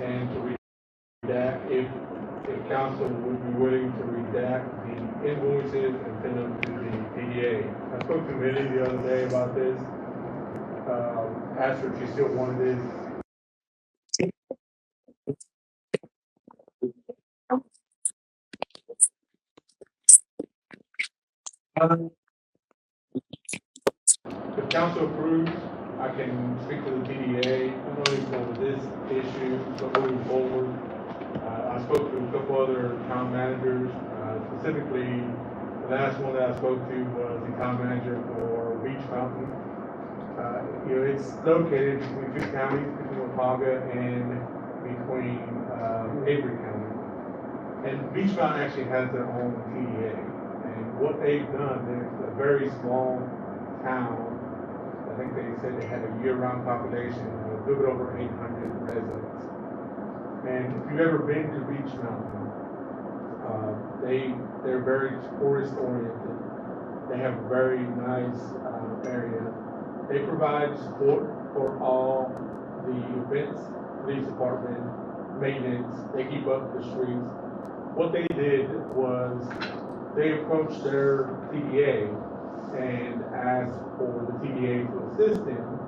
And to redact, if council would be willing to redact the invoices and send them to the PDA. I spoke to Millie the other day about this, asked her if she still wanted this. If council approves, I can speak to the PDA, not only for this issue, but moving forward. I spoke to a couple other town managers, specifically, the last one that I spoke to was the town manager for Beach Mountain. It's located between two counties, between Wapaga and between, Avery County. And Beach Mountain actually has their own TDA. And what they've done, there's a very small town. I think they said they had a year-round population of a little bit over 800 residents. And if you've ever been to Beach Mountain, they're very tourist oriented. They have a very nice area. They provide support for all the events, police department, maintenance. They keep up the streets. What they did was they approached their TDA and asked for the TDA to assist them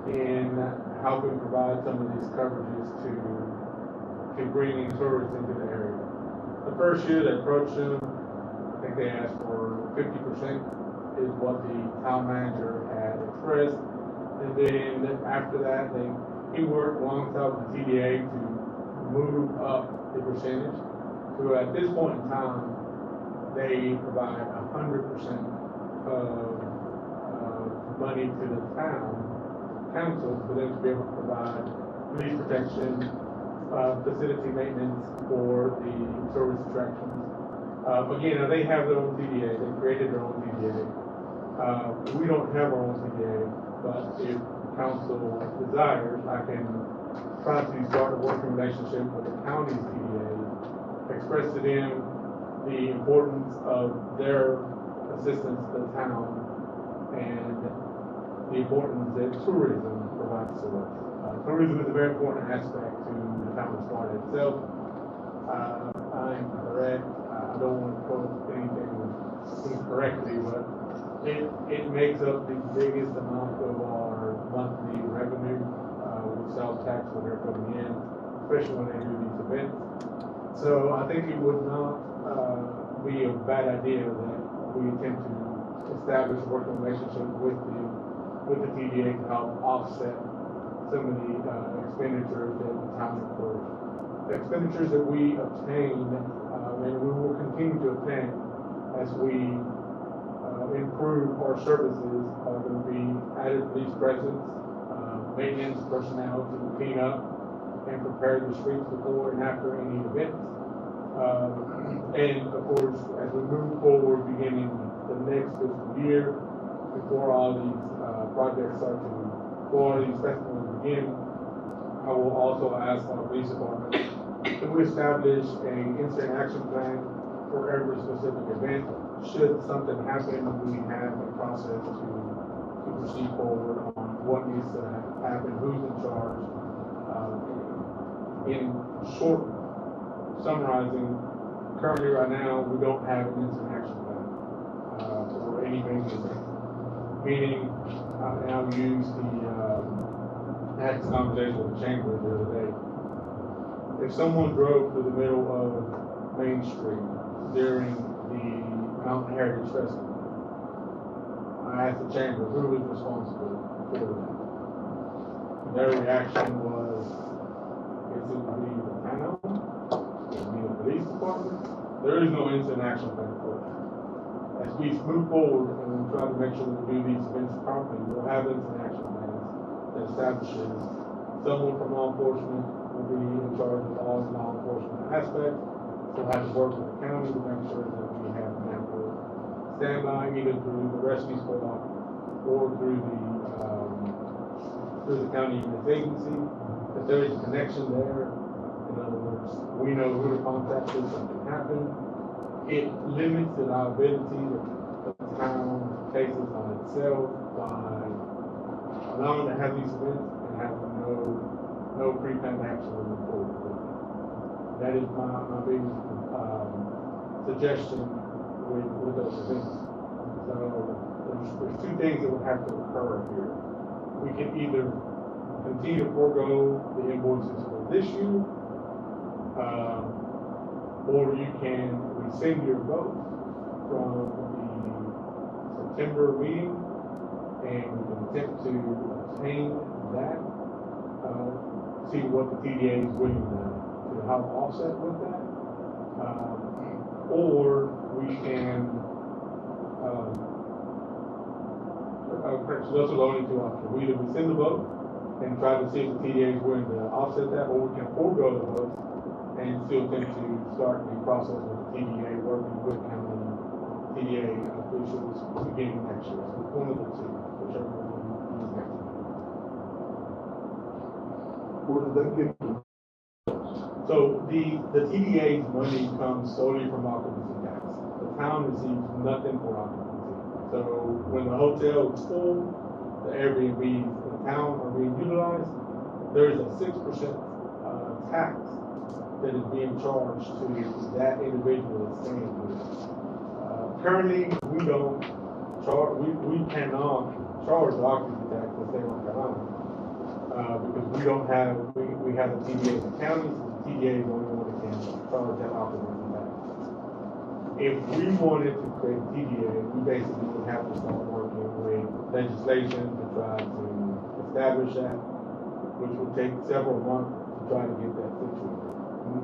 in helping provide some of these coverages to bring in tourists into the area. The first year they approached them, I think they asked for 50% is what the town manager had expressed. And then after that, he worked alongside with the TDA to move up the percentage. So at this point in time, they provide 100% of money to the town council for them to be able to provide police protection, facility maintenance for the tourist attractions. Again, they have their own TDA. They created their own TDA. We don't have our own TDA, but if council desires, I can try to start a working relationship with the county's TDA, express to them the importance of their assistance to the town and the importance that tourism provides to us. Tourism is a very important aspect to the town of Sparta itself. I'm correct. I don't want to quote anything incorrectly, but it makes up the biggest amount of our monthly revenue with sales tax when they're coming in, especially when they do these events. So I think it would not be a bad idea that we attempt to establish a working relationship with the TDA to help offset some of the expenditures that the town incurs. The expenditures that we obtain, and we will continue to obtain as we improve our services, are going to be added police presence, maintenance personnel to clean up and prepare the streets before and after any events. And of course, as we move forward, beginning the next fiscal year, before all these projects start to, before all these festivals begin, I will also ask our police department to establish an instant action plan for every specific event. Should something happen, we have a process to proceed forward on what needs to happen, who's in charge. In short, summarizing, currently right now, we don't have an instant action plan for any major event. Meaning, I now use I had this conversation with the chamber the other day. If someone drove through the middle of Main Street during the Mountain Heritage Festival, I asked the chamber who was responsible for that. And their reaction was, it would be the town, it would be the police department. There is no instant action plan for that. As we move forward and we try to make sure we do these events properly, we'll have instant action plans that establishes someone from law enforcement will be in charge of all law enforcement aspects. We'll have to work with the county to make sure that we have an ample standby, either through the rescue squad or through the county unit agency. If there is a connection there, in other words, we know who to contact if something happens. It limits the liability that the town faces on itself by allowing to have these events and having no pre-planned action moving forward. That is my big suggestion with those events. So there's two things that would have to occur here. We can either continue to forego the invoices for this year, or you can rescind your vote from the September meeting, and we can attempt to obtain that, see what the TDA is willing to help offset with that, or we can, those are the only two options. We either rescind the vote and try to see if the TDA is willing to offset that, or we can forego the vote and still think to start the process with the TDA, working with county TDA officials beginning next year. So one of the two, whichever one you next. Where did that get from? So the TDA's money comes solely from occupancy tax. The town receives nothing for occupancy. So when the hotel is full, the Airbnbs in the town are being utilized, there is a 6% tax that is being charged to that individual that's staying here. Currently, we don't charge, we cannot charge the occupancy tax in the state of North Carolina because we don't have, we have a TDA in the county, so the TDA is the only one that can charge that occupancy tax. If we wanted to create a TDA, we basically would have to start working with legislation to try to establish that, which would take several months to try to get that situated.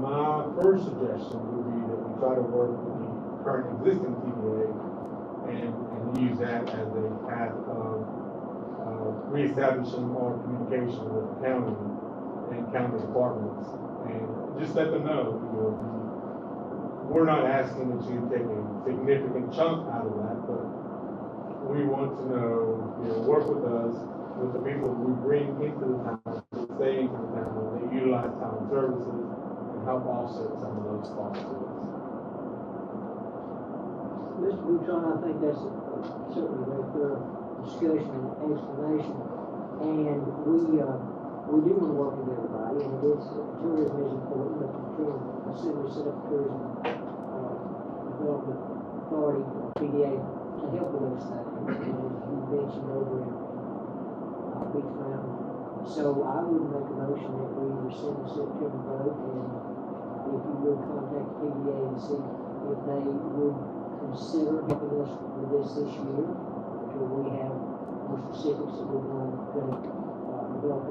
My first suggestion would be that we try to work with the current existing TDA and use that as a path of reestablishing our communication with the county and county departments, and just let them know, we're not asking that you take a significant chunk out of that, but we want to know, work with us, with the people we bring into the town, stay into the town, they utilize town services and help offset some of those costs to us. Mr. Bouchon, I think that's certainly a very thorough discussion and explanation. And we do want to work with everybody, and it is, tourism is important, but the tourism, assuming we set up a tourism, development authority, PDA, to help with those things. And as you mentioned over in, Beach Mountain. So I would make a motion that we rescind the September vote, and if you would contact the PDA and see if they would consider helping us with this year, until we have more specifics that we're going to develop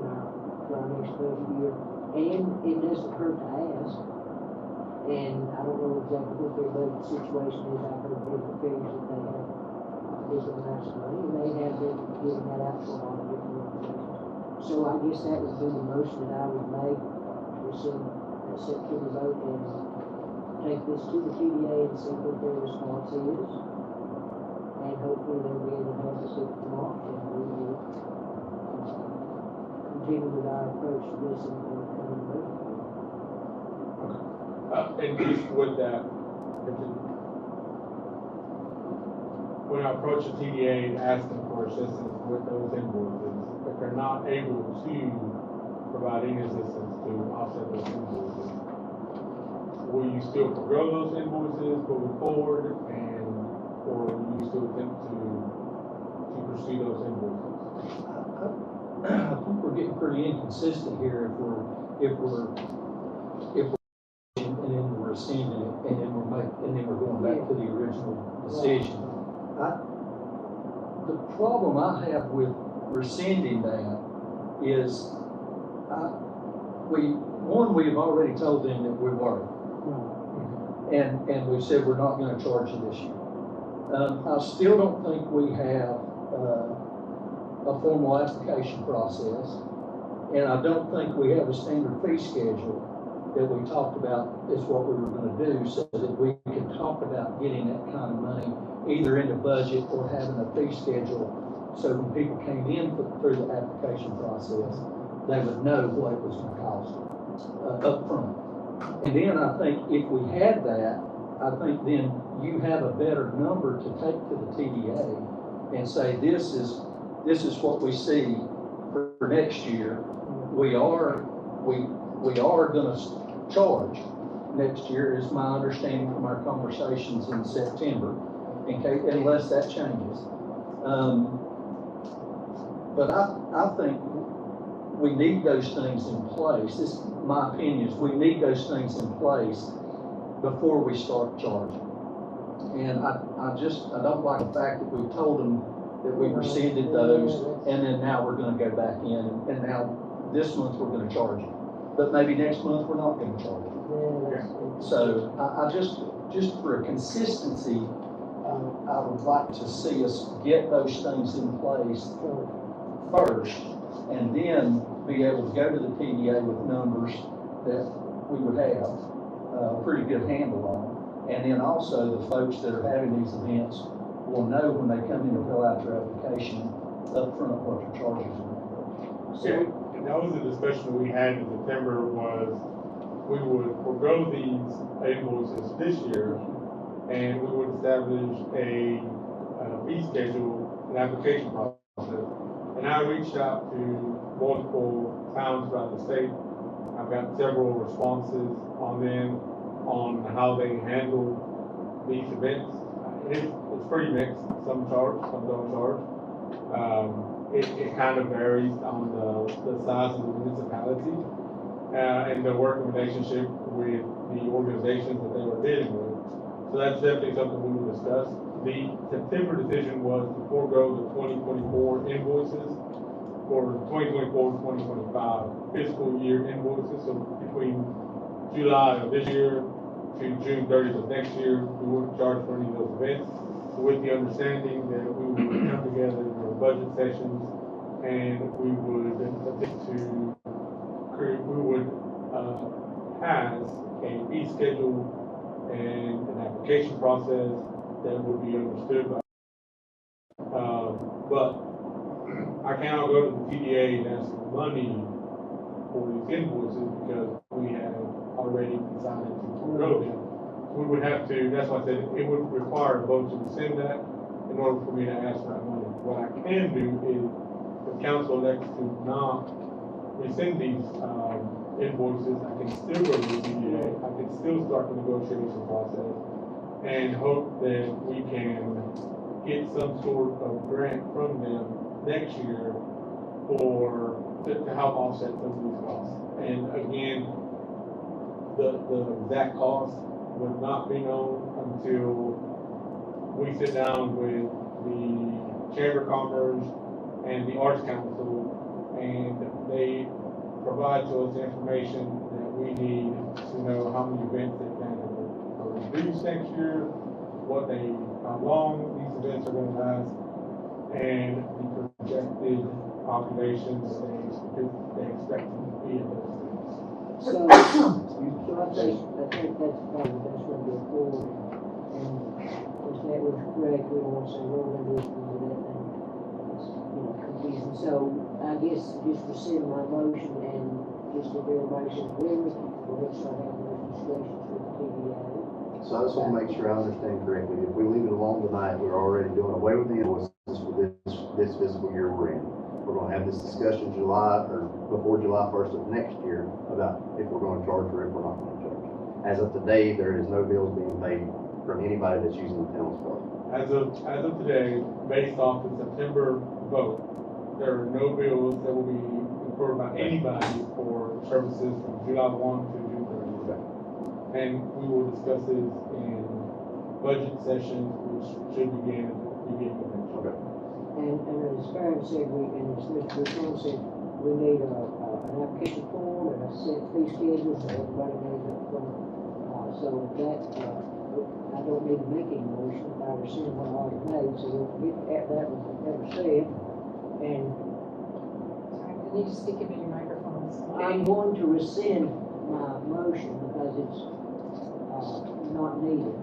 for our next budget year. And it doesn't hurt to ask, and I don't know exactly what their budget situation is. I've heard different figures that they have different amounts of money, and they have been giving that out to a lot of different organizations. So I guess that would be the motion that I would make, to rescind that September vote and take this to the PDA and see what their response is. And hopefully they'll be able to help us with the March, and we will continue with our approach to this in the coming budget. And just with that, when I approach the TDA asking for assistance with those invoices, if they're not able to provide any assistance to offset those invoices, will you still forego those invoices moving forward, or will you still attempt to pursue those invoices? I think we're getting pretty inconsistent here if we're and then we're rescinding it, and then we're going back to the original decision. The problem I have with rescinding that is, we've already told them that we were, and we said we're not going to charge you this year. I still don't think we have a formal application process, and I don't think we have a standard fee schedule that we talked about is what we were going to do, so that we can talk about getting that kind of money either in the budget or having a fee schedule, so when people came in through the application process, they would know what it was going to cost up front. And then I think if we had that, I think then you have a better number to take to the TDA and say, this is what we see for next year. We are going to charge next year, is my understanding from our conversations in September, unless that changes. But I think we need those things in place. This, my opinion, is we need those things in place before we start charging. And I don't like the fact that we told them that we rescinded those, and then now we're going to go back in, and now this month we're going to charge you, but maybe next month we're not going to charge you. So I just for a consistency, I would like to see us get those things in place first, and then be able to go to the TDA with numbers that we would have a pretty good handle on. And then also the folks that are having these events will know when they come in to fill out their application up front what their charges are. So, and that was the discussion we had in September, was we would forego these invoices this year, and we would establish a fee schedule, an application process. And I reached out to multiple towns throughout the state. I've got several responses on them, on how they handle these events. It's pretty mixed. Some charge, some don't charge. It kind of varies on the size of the municipality and the working relationship with the organizations that they were dealing with. So that's definitely something we will discuss. The September decision was to forego the 2024 invoices for 2024-2025 fiscal year invoices. So between July of this year to June 30th of next year, we wouldn't charge for any of those events, with the understanding that we would come together in our budget sessions, and we would attempt to create, pass a fee schedule and an application process that would be understood by. But I cannot go to the TDA and ask for money for these invoices because we have already decided to forego them. We would have to, that's why I said it would require a vote to rescind that in order for me to ask for that money. What I can do is, if council elects to not rescind these, invoices, I can still go to the CDA, I can still start the negotiation process and hope that we can get some sort of grant from them next year to help offset some of these costs. And again, the exact cost would not be known until we sit down with the Chamber of Commerce and the Arts Council, and they provide to us the information that we need to know how many events they plan to produce next year, how long these events are going to last, and the projected populations they expect to be in those events. So I think that's probably the best way to go forward. And if that was correct, we don't want to say, well, we're going to do that, then it's, confusing. So I guess just rescind my motion and just if everybody's in agreement, we're going to start having those discussions with the TDA. So I just want to make sure I understand correctly. If we leave it alone tonight, we're already doing away with the invoices for this fiscal year we're in. We're going to have this discussion July or before July 1st of next year about if we're going to charge or if we're not going to charge. As of today, there is no bills being paid from anybody that's using the town's fund. As of today, based off the September vote, there are no bills that will be incurred by anybody for services from July 1 to June 30. Okay. And we will discuss this in budget sessions, which should begin at the beginning of next year. Okay. And as Farron said, and as Mr. Buchanan said, we need an application form and a set fee schedule so everybody knows up front. So that, I don't need to make any motion if I rescind what I already made, so we'll get at that was ever said. And Sorry, you need to speak into your microphones. I'm going to rescind my motion because it's, not needed.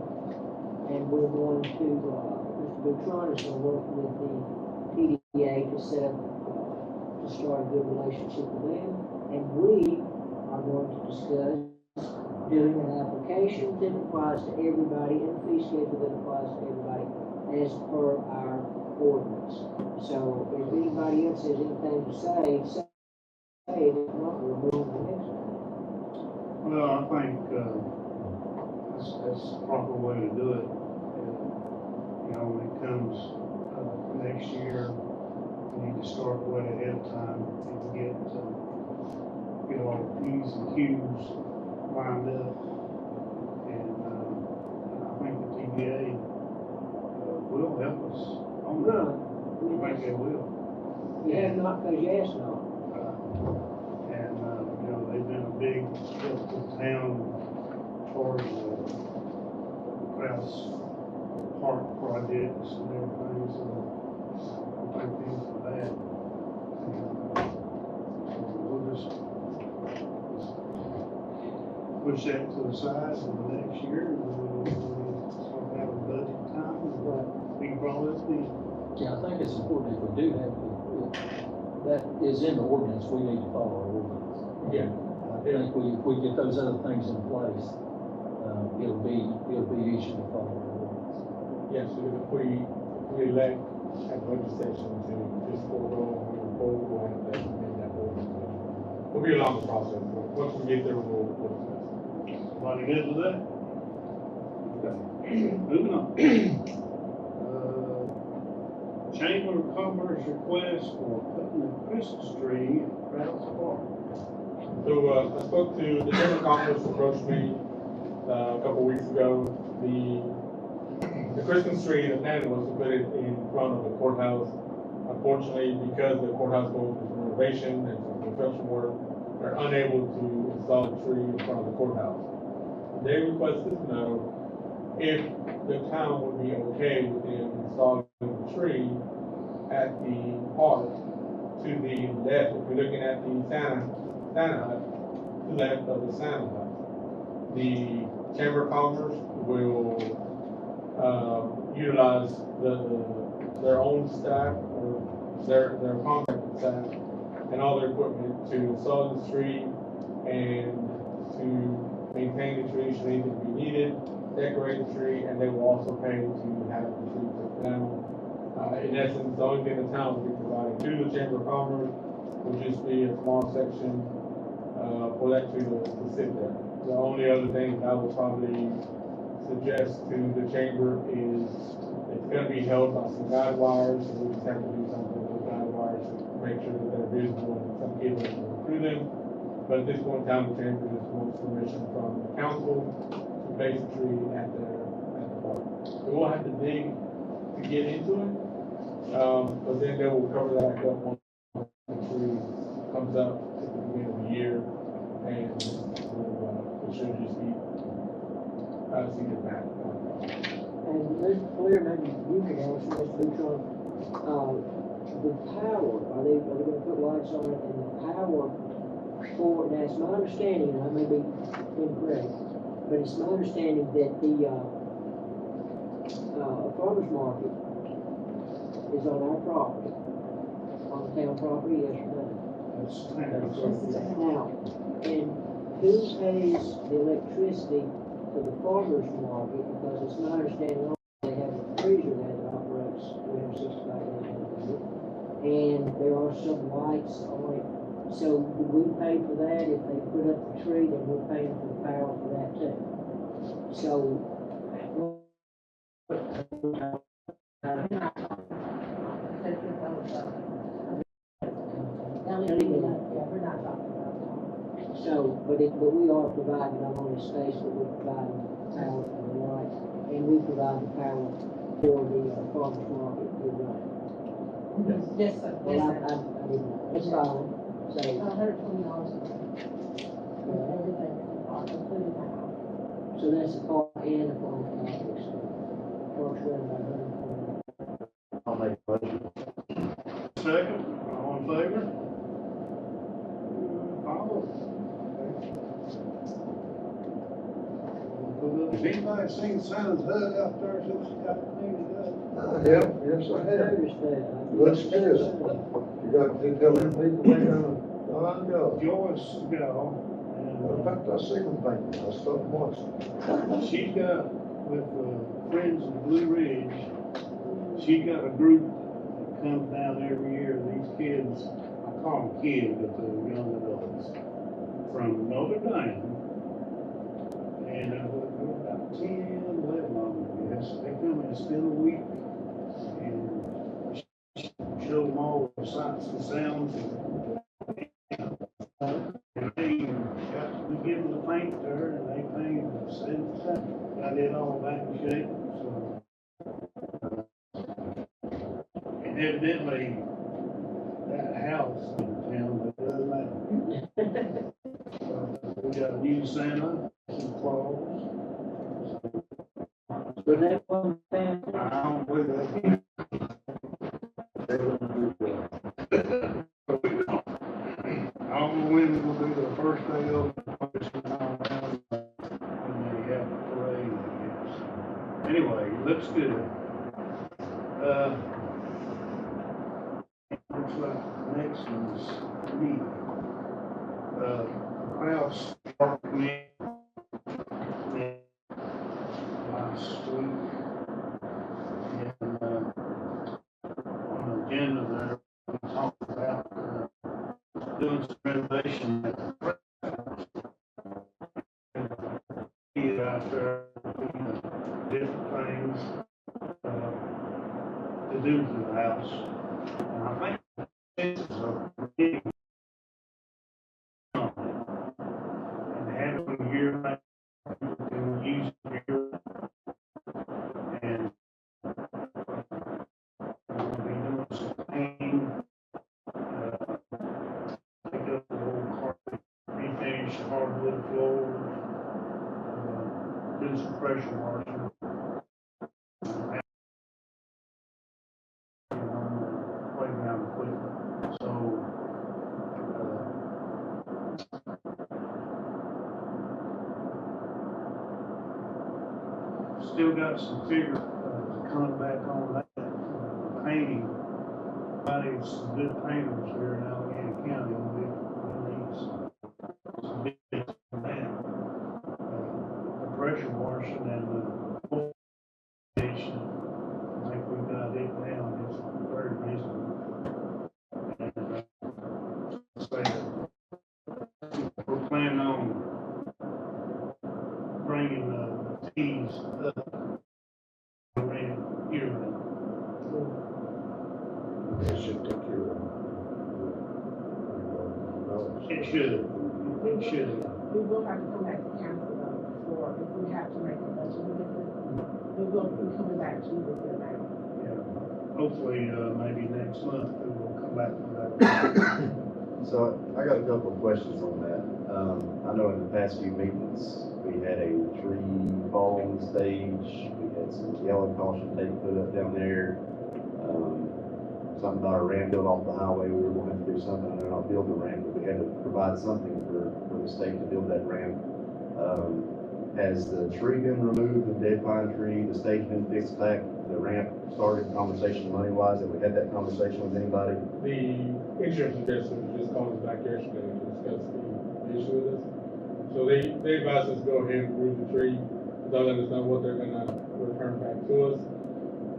And we're going to, Mr. Buchanan is going to work with the PDA to set up, to start a good relationship with them. And we are going to discuss doing an application that applies to everybody and a fee schedule that applies to everybody as per our ordinance. So if anybody else has anything to say, if not, we'll move on to the next one. Well, I think, that's the proper way to do it. When it comes, next year, we need to start way ahead of time and get all the P's and Q's lined up. And I think the TBA, will help us on that. I think they will. You have not because you asked not. And, they've been a big help to the town for the Krause Park projects and everything, so I thank them for that. And we'll just push that to the side for the next year, and we'll start having budget time, and we can bring this in. Yeah, I think it's important if we do have, that is in the ordinance, we need to follow our ordinance. Yeah. I think if we get those other things in place, it'll be easier to follow our ordinance. Yes, if we elect at budget session to just forego and move forward, we'll have to make that ordinance. It'll be a longer process, but once we get there, we'll discuss. Everybody good with that? Okay. Moving on. Chamber of Commerce request for putting a Christmas tree at Krause Park. So, I spoke to the Chamber of Commerce, approached me, a couple weeks ago. The Christmas tree, the plan was to put it in front of the courthouse. Unfortunately, because the courthouse goes through some renovation and some construction work, they're unable to install a tree in front of the courthouse. They requested to know if the town would be okay with them installing the tree at the park to the left. If you're looking at the Santa hut, to the left of the Santa hut. The Chamber of Commerce will utilize their own staff or their contracted staff and all their equipment to install the tree and to maintain the tree should anything be needed, decorate the tree, and they will also pay to have the tree took down. In essence, the only thing the town will be providing to the Chamber of Commerce will just be a small section for that tree to sit there. The only other thing I would probably suggest to the chamber is it's gonna be held by some guide wires, so we just have to do something with the guide wires to make sure that they're visible and some kids can go through them. But at this point in time, the chamber just wants permission from the council to place a tree at the park. We won't have to dig to get into it, but then they will cover that up once the tree comes up at the beginning of the year, and it should just be seated back. And Mr. Flair, maybe you can answer, Mr. Bouchon, the power, are they gonna put lights on it, and the power for, now it's my understanding, and I may be incorrect, but it's my understanding that the, farmer's market is on our property, on the town property, yes or no? Now, and who pays the electricity for the farmer's market, because it's my understanding they have a freezer that operates 365 days a year, and there are some lights on it. So do we pay for that? If they put up the tree, then we're paying for the power for that too. So. We're not talking about that. So, but we are providing not only space, but we're providing power for the light, and we provide the power for the farmer's market. Yes, sir. Well, Yes, I sir. didn't, it's fine, so, $120 a month. Everything, including the house. so that's the park and the farmer's market, so, park's running by $120. I'll make a motion. Second, all in favor? Has anybody seen Santa's hut out there since he got cleaned up? Yeah, yes, I have. Noticed that. Looks good. You got to tell them people they gonna go. Joyce Gall, In fact, I see them thinking, I stopped watching. and she's got, with Friends of Blue Ridge, she's got a group that comes down every year, these kids, I call them kids, but they're young adults, from Notre Dame. And there were about 10, 11 of them, yes, they come and spend a week and show them all the sights and sounds. And they we give them the paint there, and they paint and send it, got it all back in shape, so. And evidently, that house in town, that doesn't matter. We got a new Santa, some Claus. Was that one family? I don't believe that. All the women will be the first day of the function when they have a parade, I guess. Anyway, it looks good. Looks like the next one's me. House parked me last week. And, on the agenda there, we talked about, doing some renovation at the Fred house. Get out there, different things, to do to the house. And I think this is a big, and having a year back, we can use it here. And we'll be doing some painting, pick up the old carpet, refinish the hardwood floors, do some pressure washing. Playground equipment, so, still got some figure, coming back on that, painting. Somebody's some good painters here in Allegheny County, and we need some bids on that. The pressure washing and the station, I think we got it down, it's very reasonable. And, so we're planning on bringing the teas up around here. It should take care of It should. It should. We will have to come back to council though, for if we have to make a budget amendment. We will be coming back to you with the amount. Yeah. Hopefully, maybe next month, we will come back to that. So I got a couple of questions on that. I know in the past few meetings, we had a tree fall on the stage. We had some yellow caution tape put up down there. Something about a ramp built off the highway. We were going to have to do something. I know not build the ramp, but we had to provide something for the state to build that ramp. Has the tree been removed, the dead pine tree, the stage been fixed back, the ramp started conversation money-wise? Have we had that conversation with anybody? The insurance adjuster just called us back yesterday to discuss the issue with us. So they advised us to go ahead and remove the tree. They'll let us know what they're gonna return back to us.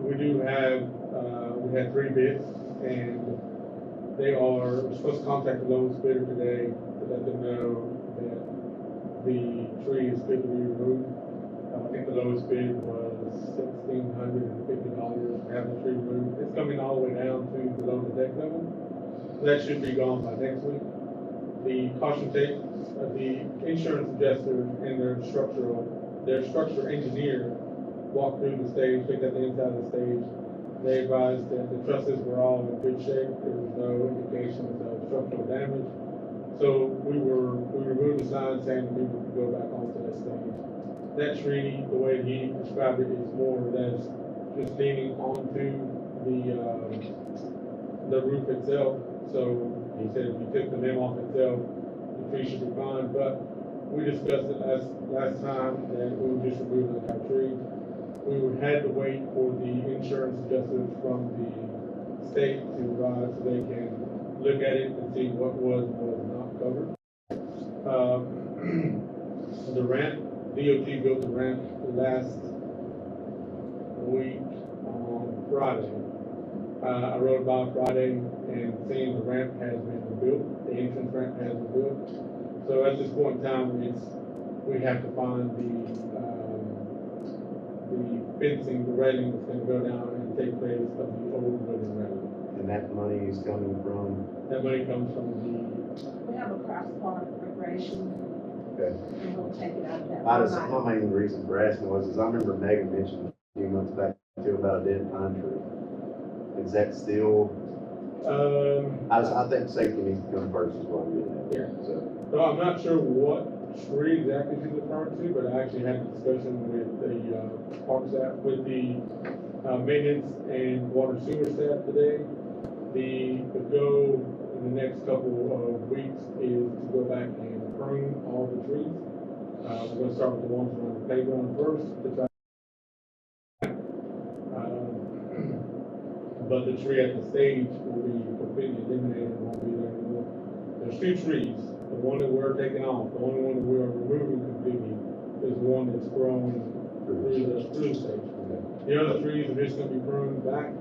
We do have, we had 3 bids, and we're supposed to contact the lowest bidder today to let them know that the tree is good to be removed. I think the lowest bid was $1,650 to have the tree removed. It's coming all the way down to below the deck level. That should be gone by next week. The caution tape, the insurance adjuster and their structural engineer walked through the stage, looked at the inside of the stage. They advised that the trusses were all in good shape. There was no indications of structural damage. So we removed the sign saying that people could go back onto that stage. That tree, the way he described it, is more or less just leaning onto the roof itself. So he said if you took the limb off itself, the tree should be fine. But we discussed it last time that we would just remove the entire tree. We would have to wait for the insurance adjusters from the state to arrive so they can look at it and see what was and was not covered. The ramp, DOT built the ramp last week on Friday. I rode by Friday and seeing the ramp has been built, the entrance ramp has been built. So at this point in time, we have to find the fencing, the railing that's gonna go down and take place of the old wooden railing. And that money is coming from? That money comes from We have a crosswalk recreation, Okay. and we'll take it out of that. My main reason for asking was, I remember Megan mentioned a few months back too about a dead pine tree. Is that still? I think safety needs to come first is what I'm getting at. Yeah. So I'm not sure what tree exactly she's referring to, but I actually had a discussion with the park staff, with the maintenance and water sewer staff today. The goal in the next couple of weeks is to go back and prune all the trees. We're gonna start with the ones around the playground first to try. But the tree at the stage will be completely eliminated, won't be there anymore. There's 2 trees. The one that we're taking off, the only one that we are removing completely is the one that's growing through the stage. The other trees are just gonna be pruned back.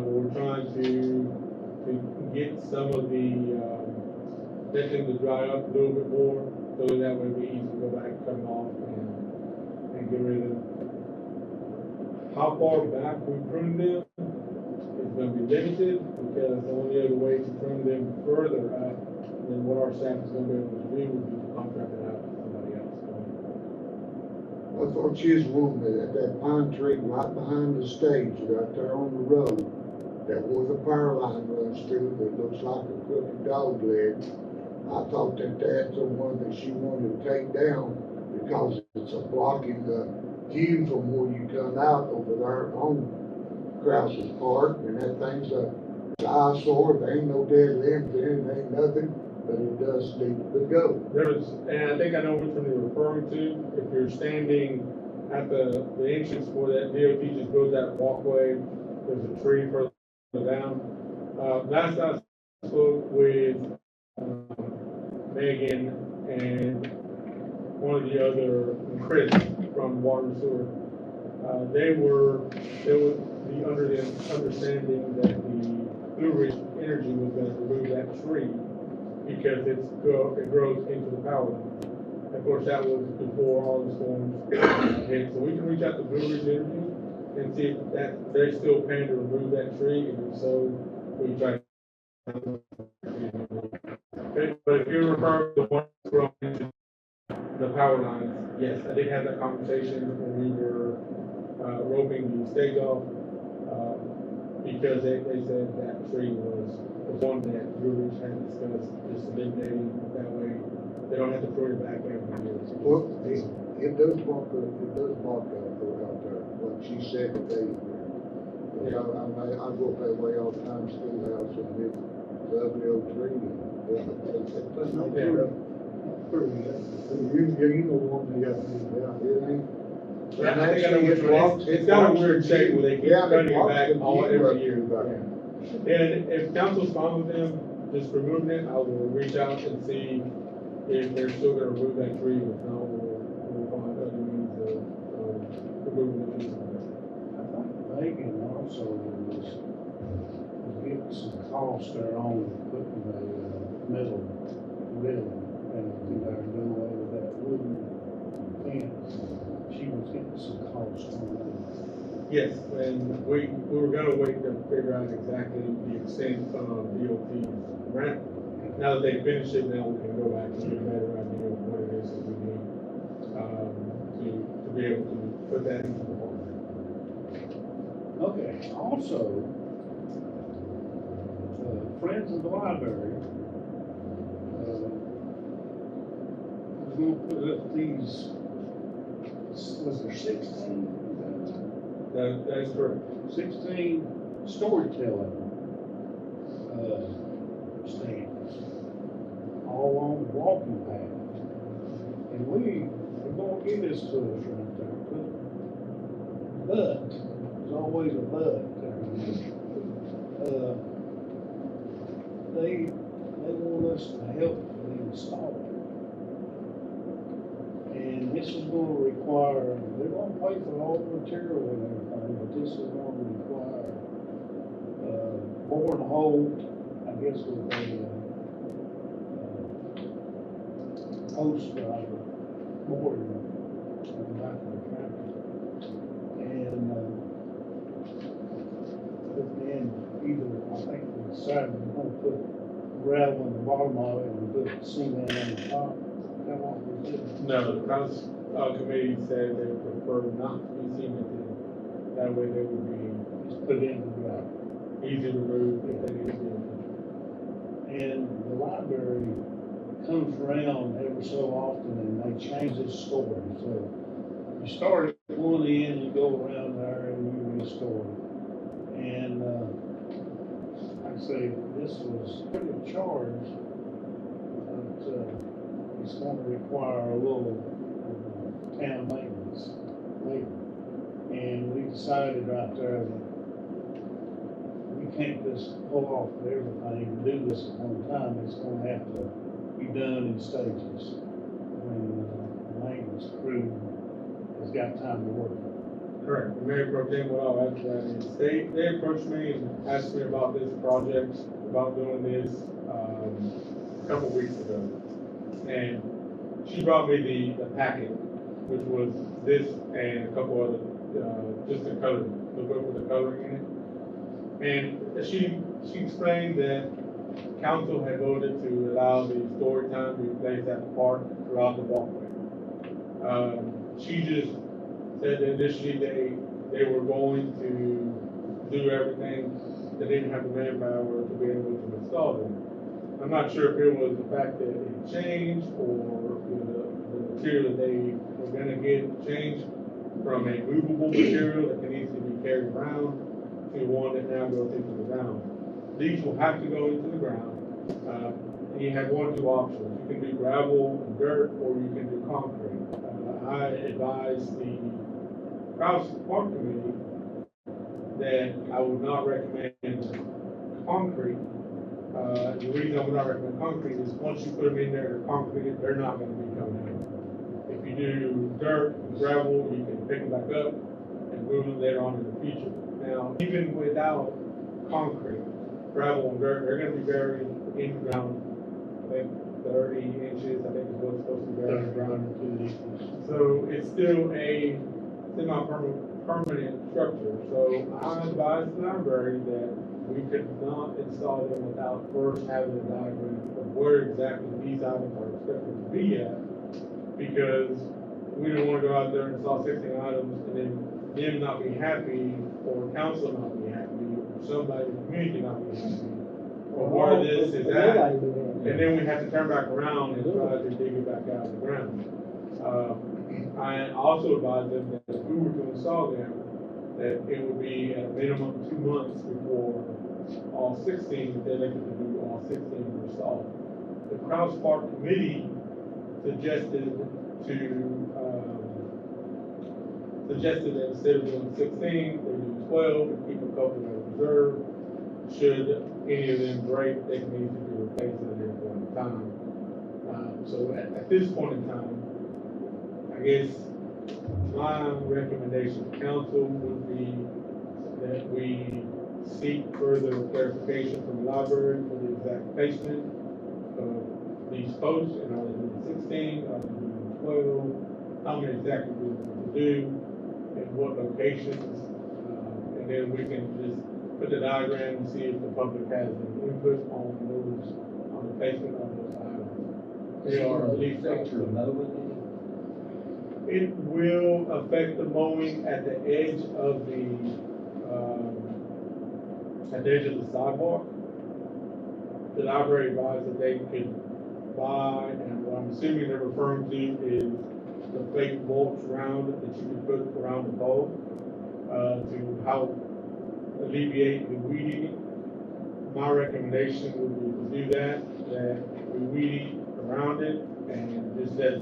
We're trying to get some of let them to dry up a little bit more, so that way it'll be easy to go back, cut them off, and get rid of them. How far back we prune them is gonna be limited, because the only other way to prune them further up than what our staff is gonna be able to do would be to contract it out to somebody else. I thought you was wanting that pine tree right behind the stage, right there on the road. That where the power line runs through, that looks like a crooked dog leg. I thought that that's the one that she wanted to take down because it's blocking the view from where you come out over there on Krause's Park, and that thing's a eyesore. There ain't no dead limbs in it, ain't nothing, but it does need to go. And I think I know which one you're referring to. If you're standing at the entrance where that DOT just built that walkway, there's a tree further down. Last I spoke with Megan and one of the other, Chris from Water and Sewer, they were under the understanding that the Blue Ridge Energy was gonna remove that tree because it grows into the power line. Of course, that was before all the storms hit, so we can reach out to Blue Ridge Energy and see if they're still paying to remove that tree, and if so, we try. But if you're referring to the one growing into the power lines, yes, I did have that conversation when we were, roping the stage off, because they said that tree was one that Blue Ridge had discussed, just eliminating, that way, they don't have to prune it back every year. Well, it does mark out there, like she said today. I go up that way all the time, schoolhouse, and it's the ugly old tree. That's not true. You know one they got, it ain't. Yeah, I think I know which one. It's got a weird shape where they keep cutting it back every year. And if council's fine with them, just removing it, I will reach out and see if they're still gonna remove that tree. If not, we'll find other means of, removing the tree. I think Megan also was getting some cost there on putting a metal railing and there, doing away with that wooden fence. She was getting some cost on that. Yes, and we were gonna wait to figure out exactly the extent of DOT's grant. Now that they finished it, now we can go back and get a better idea of what it is that we need, to be able to put that into the park. Okay, also, Friends of the Library, was gonna put up these, was there 16? That is correct. 16 storytelling, stands, all on the walking path. And we're gonna get this to us right there, but there's always a but there. They want us to help them install it. And this is gonna require, they're gonna pay for all the material and everything, but this is gonna require, bore and hold, I guess with a, post driver board on the back of the tractor. And, but then either, I think we decided we're gonna put gravel in the bottom of it and put cement on the top. Is that what we did? No, the council, committee said they prefer not to be cemented. That way they would be Just put it in the ground. easy to remove if they need to be. And the library comes around every so often and they change its story. So you start at one end, you go around there and you restore it. And, like I say, this was free of charge, but, it's gonna require a little, town maintenance later. And we decided right there that we can't just pull off everything and do this at one time. It's gonna have to be done in stages. When the maintenance crew has got time to work on it. Correct. And Mayor Pro Tem, what I'll add to that is, they approached me and asked me about this project, about doing this, a couple weeks ago. And she brought me the packet, which was this and a couple other, just the color, the book with the coloring in it. And she explained that council had voted to allow the story time to be placed at the park throughout the walkway. She just said that initially they were going to do everything, they didn't have the manpower to be able to install them. I'm not sure if it was the fact that it changed or the material that they were gonna get changed from a movable material that can easily be carried around to one that now goes into the ground. These will have to go into the ground. And you have one or two options. You can do gravel and dirt, or you can do concrete. I advise the Krause Park Committee that I would not recommend concrete. The reason I would not recommend concrete is once you put them in there, they're concrete, they're not gonna be coming out. If you do dirt, gravel, you can pick them back up and move them later on in the future. Now, even without concrete, gravel and dirt, they're gonna be buried in the ground, like 30 inches, I think is what's supposed to be buried in the ground. So it's still a semi-permanent structure. So I advise the library that we could not install them without first having a diagram of where exactly these items are expected to be at. Because we don't wanna go out there and install 16 items and then them not be happy, or council not be happy, or somebody in the community not be happy, or where this is at. And then we have to turn back around and try to dig it back out of the ground. I also advise them that if we were to install them, that it would be at a minimum 2 months before all 16, if they elected to do all 16 were installed. The Crown Spark Committee suggested that instead of doing 16, they do 12 and keep a couple in reserve. Should any of them break, they can easily be replaced at any point in time. So at this point in time, I guess my recommendation to council would be that we seek further clarification from the library for the exact placement of these posts, and are they doing 16, are they doing 12, how many exactly do we need to do, and what locations, and then we can just put the diagram and see if the public has any input on the placement of those items. They are at least it will affect the mowing at the edge of the sidewalk. The library advised that they could buy, and what I'm assuming they're referring to is the fake mulch round that you can put around the pole, to help alleviate the weeding. My recommendation would be to do that we weed around it, and just let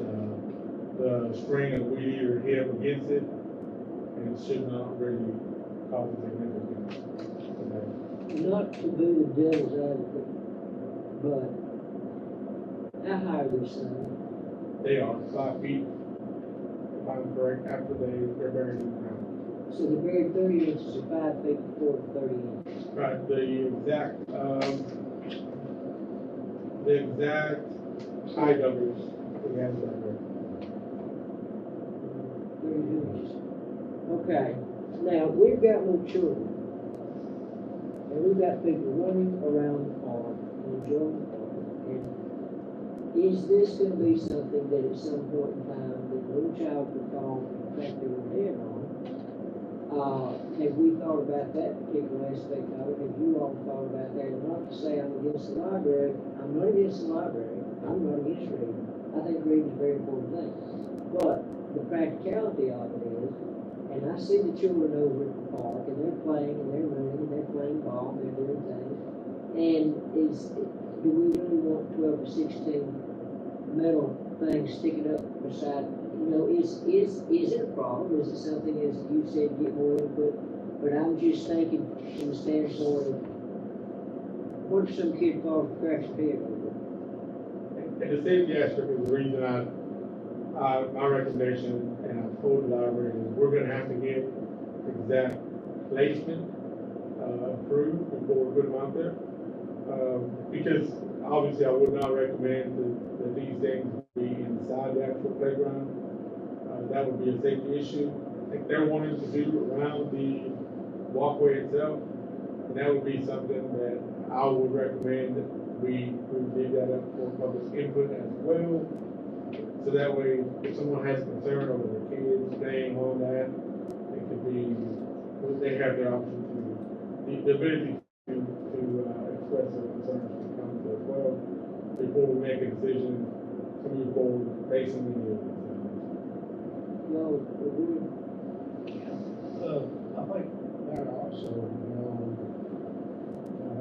the string of weed or hit up against it, and it should not really cause a significant damage. Not to be the devil's advocate, but how high are these things? They are 5 feet, if I'm correct, after they're buried in the ground. So the very 30 inches or 5 feet before the 30 inches. Right, the exact height of it, we have right there. 30 inches. Okay, now, we've got little children. And we've got people running around the park and enjoying the park. And is this gonna be something that at some point in time, the little child could call and crack their head on? Have we thought about that particular aspect of it? Have you all thought about that? And not to say I'm against the library, I'm not against the library, I'm not against reading. I think reading is a very important thing. But the practicality of it is, and I see the children over at the park, and they're playing, and they're running, and they're playing ball, and they're doing things. And do we really want 12 or 16 metal things sticking up beside, is it a problem? Is it something, as you said, get more input? But I'm just thinking from the standpoint of, what if some kid falls and cracks his head over it? And the safety aspect is the reason my recommendation, and I told the library, is we're gonna have to get exact placement approved before we put them out there. Because obviously I would not recommend that these things be inside the actual playground. That would be a safety issue. I think they're wanting to do around the walkway itself, and that would be something that I would recommend that we leave that up for public input as well. So that way, if someone has concern over their kids staying on that, it could be, they have the option the ability to express their concerns to the council as well, before we make a decision to move forward based on any of this. No, agree. I think that also, we'll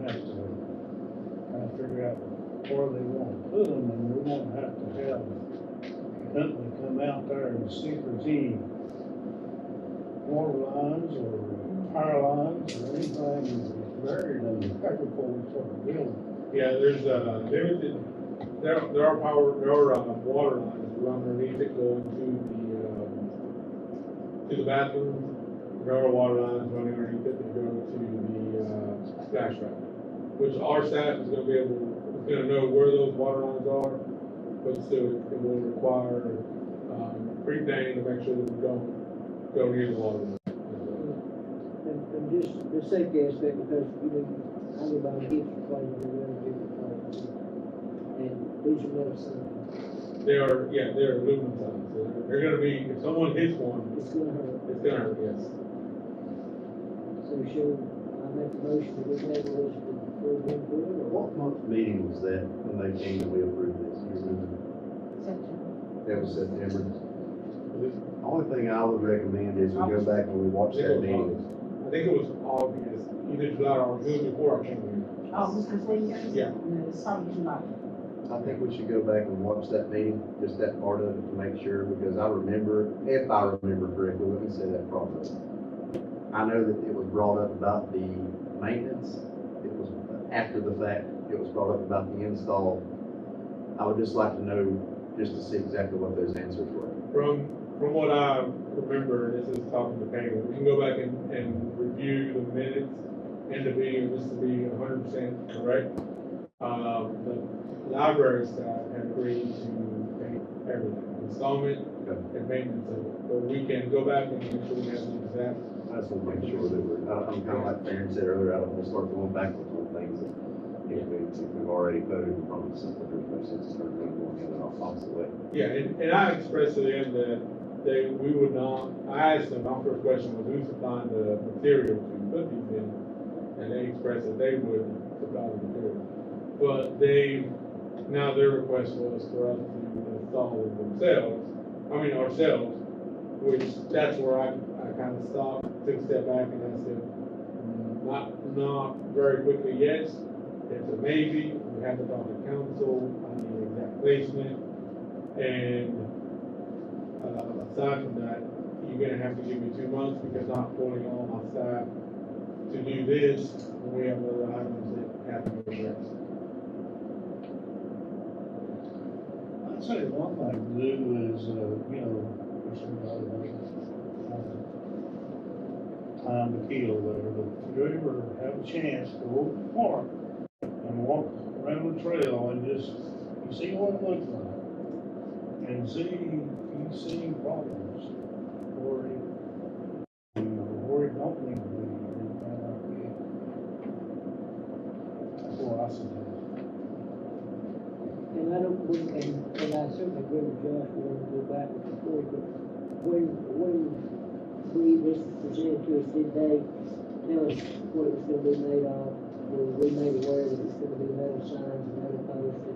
have to figure out where they want to put them, and we won't have to have Bentley come out there and see if there's any water lines or power lines or anything buried in there before we started building. Yeah, there's, limited, there are water lines underneath it going to the bathroom. There are water lines running underneath it that go to the splash pad, which our staff is gonna know where those water lines are, but still, it will require, pre-planning to make sure that we don't go near the water line. And just the safety aspect, because, you know, I live on hips replacement, and we're in different places. And these are metal signs, They're aluminum signs, so they're gonna be, if someone hits one, it's gonna hurt. it's gonna hurt, yes. So should I make a motion that we table this for them to it, or what? What month meeting was that when they came and we approved this? You remember? That was September. The only thing I would recommend is we go back and we watch that meeting. I think it was August, either July or August, it was before I came here. Oh, was gonna say, yes? Yeah. No, it's probably July. I think we should go back and watch that meeting, just that part of it to make sure, because I remember, if I remember correctly, let me say that properly. I know that it was brought up about the maintenance. It was after the fact, it was brought up about the install. I would just like to know, just to see exactly what those answers were. From what I remember, this is talking to Peggy, we can go back and review the minutes and the meeting, just to be 100% correct. The library staff had agreed to pay everything, installment and maintenance of it. But we can go back and make sure we have the exact. I just want to make sure that I'm kind of like Farron said earlier, I don't want to start going backwards on things that if we've already voted and promised something, there's no sense in starting going the other opposite way. Yeah, and I expressed to them that we would not, I asked them, my first question was, who's supplying the material to put these in? And they expressed that they would supply the material. But now their request was for us to install it ourselves, which that's where I kind of stopped, took a step back, and I said, not very quickly, yes. It's a maybe. We have to talk to council on the exact placement. And aside from that, you're gonna have to give me 2 months, because I'm pulling all my staff to do this when we have other items that have to be addressed. I'd say one thing to do is, you know, for somebody time to kill there, but if you ever have a chance to go to the park and walk around the trail and just, you see what it looks like, and you see problems, or it don't need to be, anything like that. That's what I suggest. And I don't, and I certainly agree with Josh, we want to go back and forth, but when this was presented to us, did they tell us what it was gonna be made of? Were we made aware that it was gonna be metal signs and metal posts?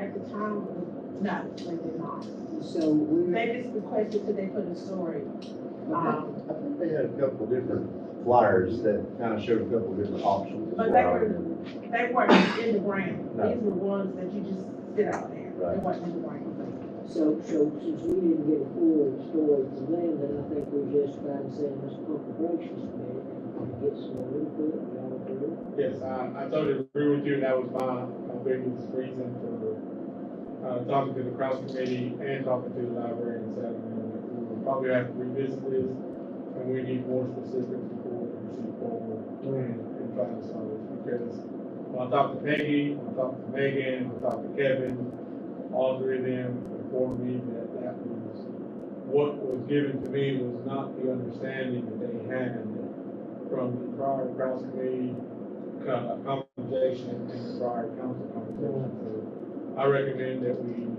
At the time, no, they did not. So we. They just requested that they put a story. I think they had a couple of different flyers that kind of showed a couple of different options. But they weren't in the ground. No. These were ones that you just sit out there. Right. They weren't in the ground. So since we didn't get a full story from them, then I think we're justified in saying let's pump the brakes just a minute and get some more input, y'all agree? Yes, I totally agree with you. That was my biggest reason for talking to the cross committee and talking to the library and saying, we will probably have to revisit this, and we need more specifics before we proceed forward and try to solve this. Because when I talked to Peggy, when I talked to Megan, when I talked to Kevin, all three of them informed me that was what was given to me was not the understanding that they had from the prior cross committee conversation and the prior council conversation. So I recommend that we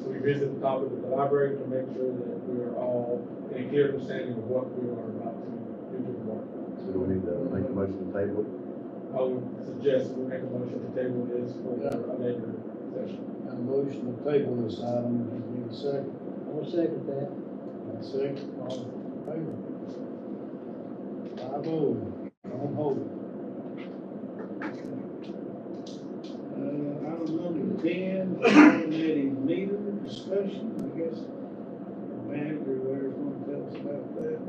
revisit the topic with the library to make sure that we are all in a clear understanding of what we are about to do to the market. So do we need to make a motion to table it? I would suggest we make a motion to table this for a later session. A motion to table this item, you need a second. I'll second that. A second, all in favor? 5-0, don't hold it. Item number 10, automated meter discussion, I guess. The manager there's gonna tell us about that.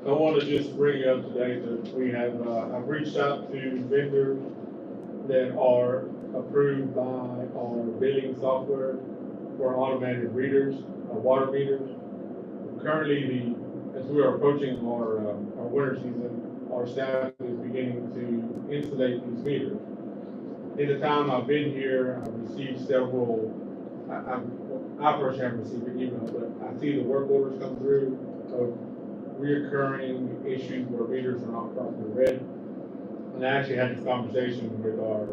I want to just bring up today that we have, I've reached out to vendors that are approved by our billing software for automated readers, water meters. Currently, as we are approaching our winter season, our staff is beginning to installate these meters. In the time I've been here, I've received several, I personally haven't received an email, but I see the work orders come through of reoccurring issues where meters are not properly read. And I actually had this conversation with our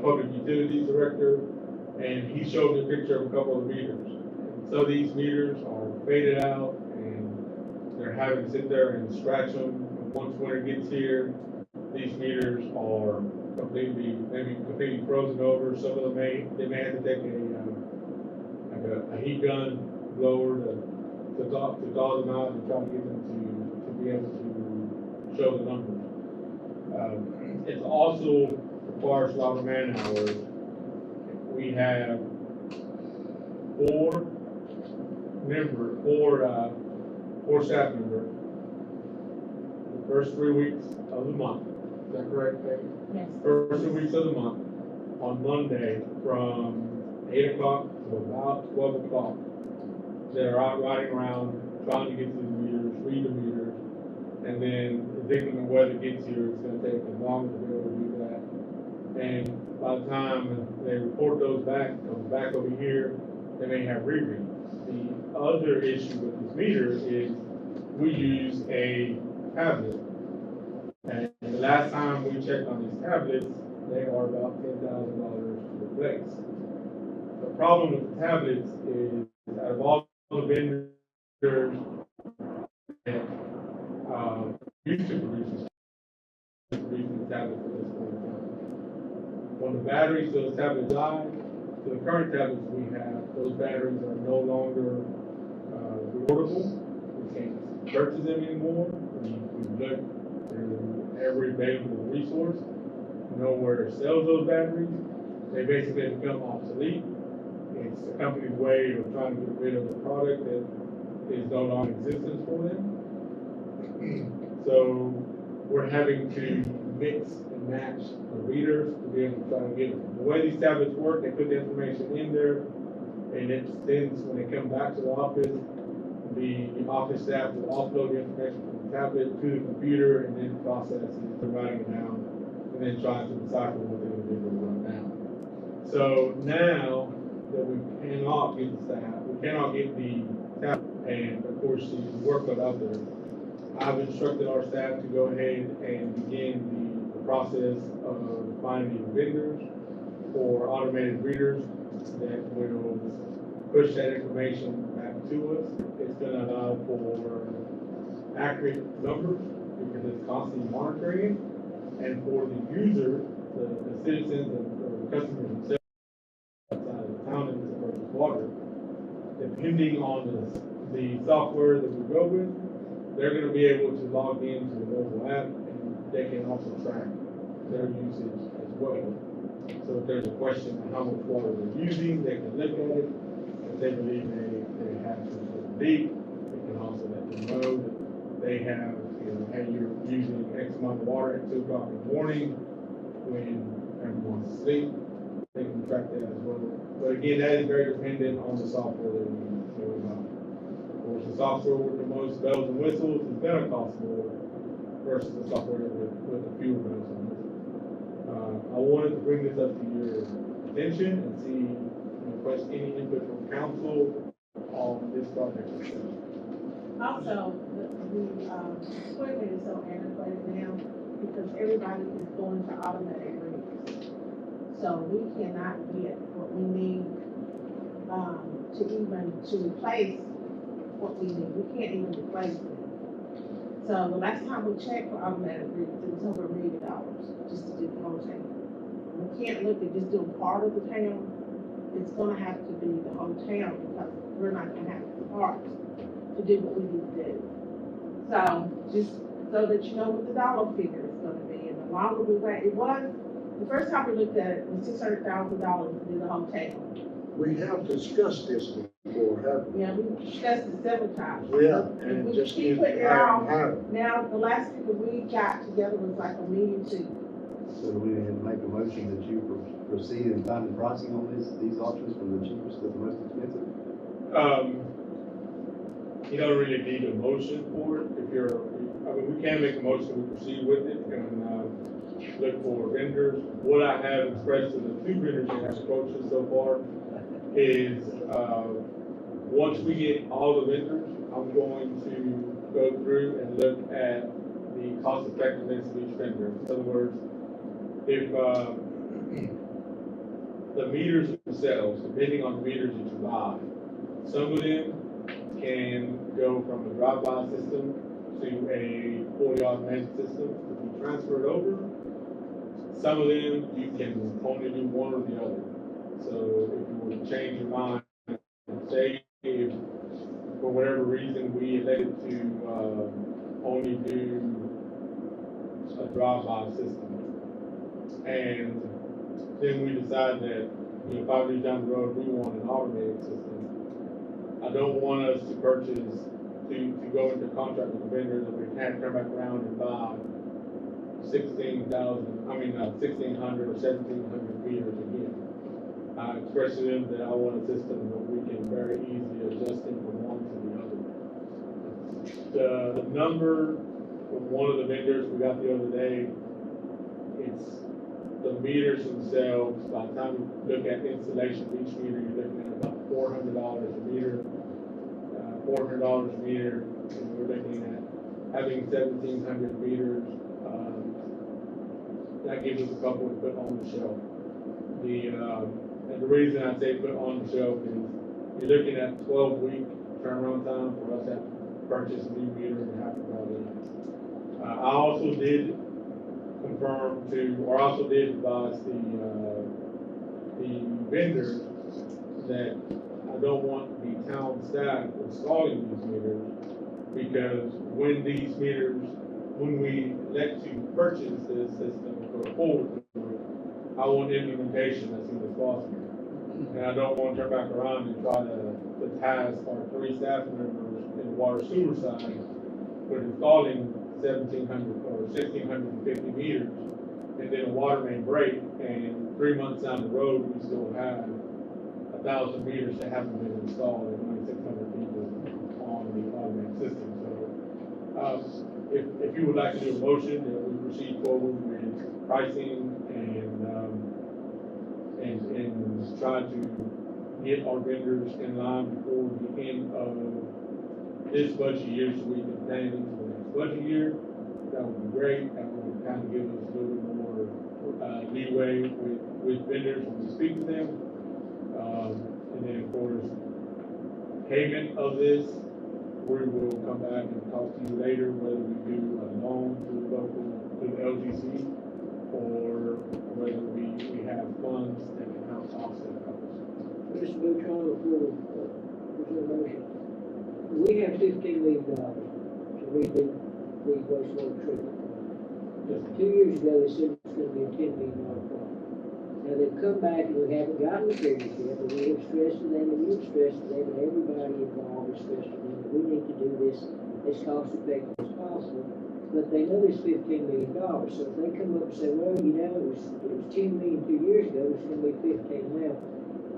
public utilities director, and he showed me a picture of a couple of meters. So these meters are faded out, and they're having to sit there and scratch them. And once winter gets here, these meters are completely frozen over. Some of them they may have to take a heat gun blower to thaw them out and try to get them to be able to show the numbers. It also requires a lot of man hours. We have four staff members the first 3 weeks of the month. Is that correct, Peggy? Yes. First 2 weeks of the month, on Monday, from 8 o'clock to about 12 o'clock, they're out riding around, trying to get to the meters, read the meters, and then thinking of whether it gets here, it's gonna take them longer to be able to do that. And by the time they report those back, comes back over here, they may have rereads. The other issue with this meter is we use a tablet. And the last time we checked on these tablets, they are about $10,000 to replace. The problem with the tablets is out of all the vendors that used to produce the tablet for this point in time. When the batteries to those tablets die, to the current tablets we have, those batteries are no longer reportable. We can't purchase them anymore. We look through every available resource, nowhere sells those batteries. They basically become obsolete. It's the company's way of trying to get rid of the product that is no longer in existence for them. So we're having to mix and match the readers to be able to try to get them. The way these tablets work, they put the information in there, and it sends, when they come back to the office staff will offload the information from the tablet to the computer and then process it, and writing it down, and then trying to decipher what the individual wrote down. So now that we cannot get the staff, we cannot get the tablet, and of course the workload out there, I've instructed our staff to go ahead and begin the process of finding vendors for automated readers that will push that information back to us. It's going to allow for accurate numbers because it's constantly monitoring it, and for the user, the citizens or the customers themselves outside of the town that needs to purchase water, depending on the software that we go with, they're going to be able to log into the mobile app, and they can also track their usage as well. So if there's a question on how much water they're using, they can look at it. If they believe they have some sort of leak, they can also let them know that they have, hey, you're using X amount of water at 2 o'clock in the morning when everyone's asleep. They can track that as well. But again, that is very dependent on the software that we buy. Of course, the software with the most bells and whistles is going to cost more versus the software with the fewer bells and whistles. I wanted to bring this up to your attention and see, request any input from council on this project. Also, the equipment is so antiquated now because everybody is going to automatic readers. So we cannot get what we need to replace what we need. We can't even replace it. So the last time we checked for automatic readers, it was over $1 million just to do the whole town. We can't look at just doing part of the town. It's gonna have to be the whole town because we're not gonna have the parts to do what we need to do. So just so that you know what the dollar figure is gonna be, and the longer we wait, the first time we looked at it was $600,000 to do the whole town. We have discussed this before, haven't we? Yeah, we discussed it several times. Yeah, And and we just keep keep putting it higher off. and higher. Now, the last people we got together was like a meeting too. So we need to make a motion that you proceed in finding pricing on these options from the cheapest to the most expensive. You don't really need a motion for it. If you're, I mean, we can make a motion to proceed with it and, look for vendors. What I have expressed to the two vendors that have approached us so far is, once we get all the vendors, I'm going to go through and look at the cost effectiveness of each vendor. In other words, if, the meters themselves, depending on the meters that you buy, some of them can go from a drive-by system to a fully automated system to be transferred over. Some of them, you can only do one or the other. So if you were to change your mind, say if for whatever reason we elected to only do a drive-by system, and then we decide that, 5 years down the road, we want an automated system. I don't want us to purchase, to go into contract with the vendor that we can't turn back around and buy 1,600 or 1,700 meters again. I expressed to them that I want a system that we can very easily adjust it from one to the other. The number from one of the vendors we got the other day, it's the meters themselves. By the time you look at installation of each meter, you're looking at about $400 a meter. $400 a meter, and we're looking at having 1,700 meters. That gives us a couple to put on the shelf. And the reason I say put on the shelf is you're looking at 12-week turnaround time for us to have to purchase a new meter and have to call in. I also did advise the vendors that I don't want the town staff installing these meters, because when we elect to purchase this system or go forward with it, I want implementation as soon as possible. And I don't want to turn back around and try to task our 3 staff members in the water sewer side with installing 1,700 or 1,650 meters, and then a water main break, and 3 months down the road, we still have 1,000 meters that haven't been installed and only 600 people on the automated system. So, if you would like to do a motion that we proceed forward with pricing and try to get our vendors in line before the end of this budget year, so we can plan into the next budget year, that would be great. That would kind of give us a little bit more leeway with vendors when we speak to them. And then, of course, payment of this, we will come back and talk to you later, whether we do a loan to the LGC, or whether we have funds that can help offset costs. Mr. Bouchon, before the motion, we have $15 million to redo the wastewater treatment plant. 2 years ago, they said it was going to be a $10 million project. Now, they've come back and we haven't gotten the figures yet, but we have stressed to them, and you've stressed to them, and everybody involved has stressed to them that we need to do this as cost effective as possible. But they know there's $15 million, so if they come up and say, well, it was 10 million 2 years ago, it's gonna be 15 now,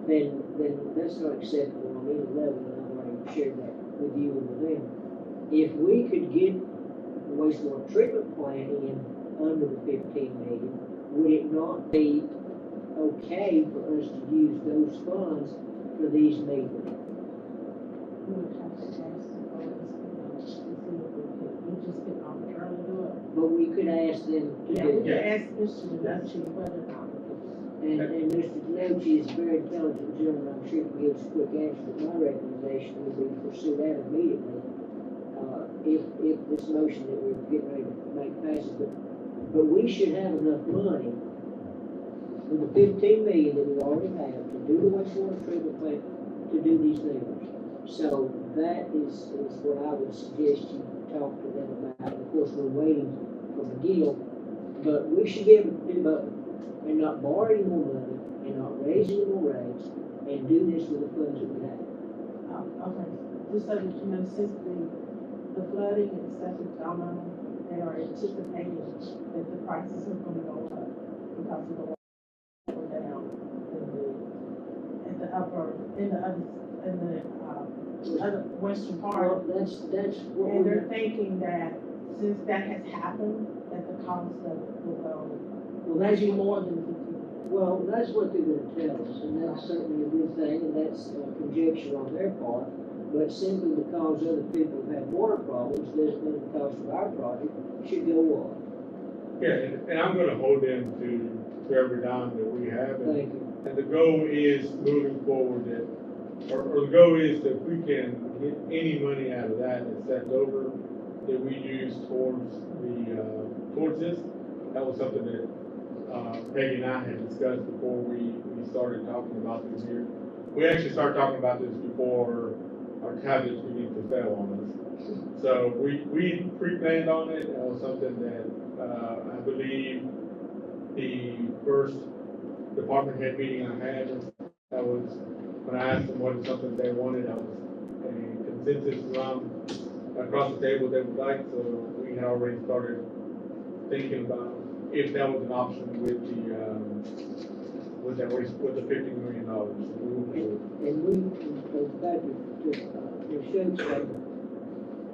then that's not acceptable on any level, and I've already shared that with you and with them. If we could get the wastewater treatment plant in under the 15 million, would it not be okay for us to use those funds for these meters? We would have to ask the boys, to see if we just could arbitrarily do it. But we could ask them to Yeah, do we could that. ask Mr. Denucci whether or not we could. And Mr. Denucci is a very intelligent gentleman, I'm sure he can give us a quick answer, but my recommendation would be to pursue that immediately. If this motion that we're getting ready to make passes, but we should have enough money with the 15 million that we already have to do the wastewater treatment plant, to do these meters. So that is what I would suggest you talk to them about. Of course, we're waiting for the deal, but we should be able to do both and not borrow any more money and not raise any more rates and do this with the funds that we have. Okay, just so that you know, since the flooding and stuff is going on, they are anticipating that the prices are gonna go up because of the water down in the other, other western Well, part. that's what And we're, they're thinking that since that has happened, that the cost of it will go well, that's maybe what, more than 50. well, that's what they're gonna tell us, and that's certainly a good thing, and that's conjecture on their part. But simply because other people have had water problems, doesn't mean the cost of our project should go up. Yeah, and I'm gonna hold them to every dime that we have. Thank you. And the goal is moving forward that, or the goal is that if we can get any money out of that that's left over, that we use towards towards this. That was something that, Peggy and I had discussed before we started talking about this here. We actually started talking about this before our tablets began to fail on us. So we pre-planned on it. That was something that, I believe the first department head meeting I had, that was, when I asked them what is something they wanted, that was a consensus around, across the table they would like, so we had already started thinking about if that was an option with the, with the $50 million. And we, back to Shug's statement,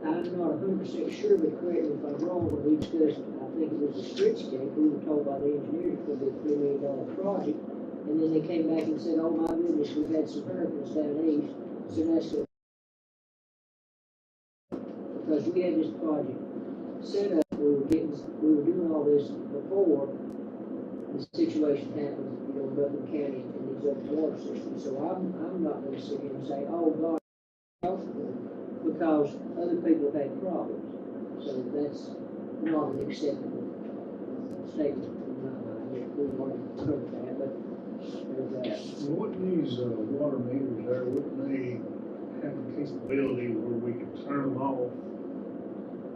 I'm not 100% sure, but correct me if I'm wrong, when we discussed, I think it was a streetscape, we were told by the engineers it would be a $3 million project, and then they came back and said, oh my goodness, we've had some hurricanes down east, so that's going because we had this project set up, we were doing all this before the situation happened, you know, in Buckingham County and these other water systems. So I'm not gonna sit here and say, oh, God, because other people have had problems. So that's not an acceptable statement in my mind. We've already covered that, but there's that. Wouldn't these, water meters there, wouldn't they have the capability where we could turn them off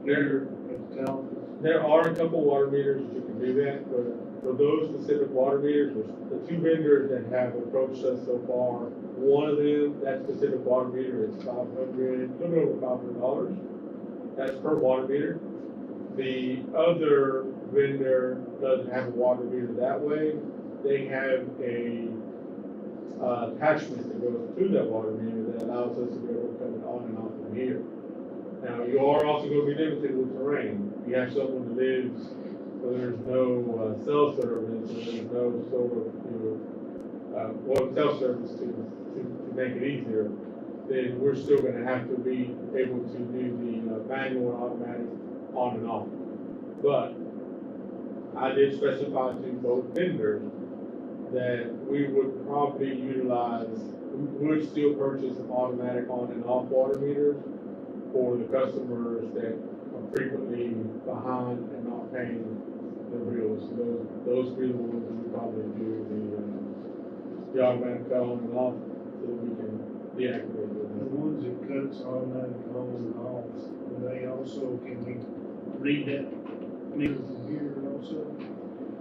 There, at the top? there are a couple water meters that you can do that, but for those specific water meters, the two vendors that have approached us so far, one of them, that specific water meter is a little over $500. That's per water meter. The other vendor doesn't have a water meter that way. They have a attachment that goes to that water meter that allows us to be able to cut it on and off from here. Now, you are also going to be limited with terrain. You have someone that lives where there's no cell service, or there's no sort of, cell service to make it easier, then we're still going to have to be able to do the manual and automatic on and off. But I did specify to both vendors that we would probably utilize, we would still purchase some automatic on and off water meters for the customers that are frequently behind and not paying their bills. So those be the ones that we probably do the automatic cut on and off so that we can deactivate The those. ones that cuts automatic on and off, they also, can we read that meter from here also?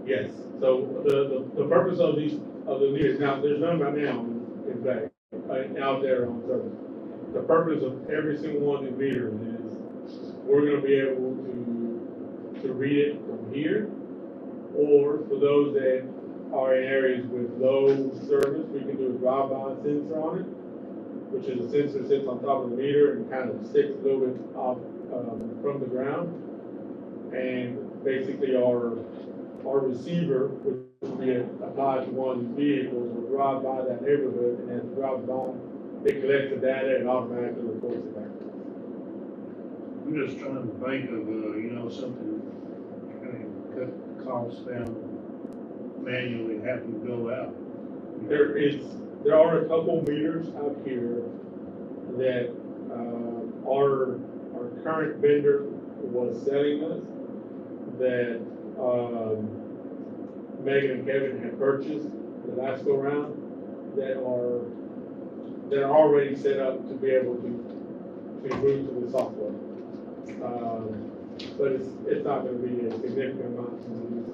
Yes, so the purpose of the meters, now, there's none right now, in fact, out there on service. The purpose of every single one of the meters is we're gonna be able to read it from here, or for those that are in areas with low service, we can do a drive-by sensor on it, which is a sensor that sits on top of the meter and kind of sticks a little bit off from the ground. And basically our receiver, which will be applied to one of these vehicles, will drive by that neighborhood, and as it drives by, it collects the data and automatically reports it back. I'm just trying to think of, something kind of cut costs down, manually having to go out. There are a couple meters out here that, our current vendor was selling us that, Megan and Kevin had purchased the last go round that are already set up to be able to move to the software. But it's not gonna be a significant amount to use.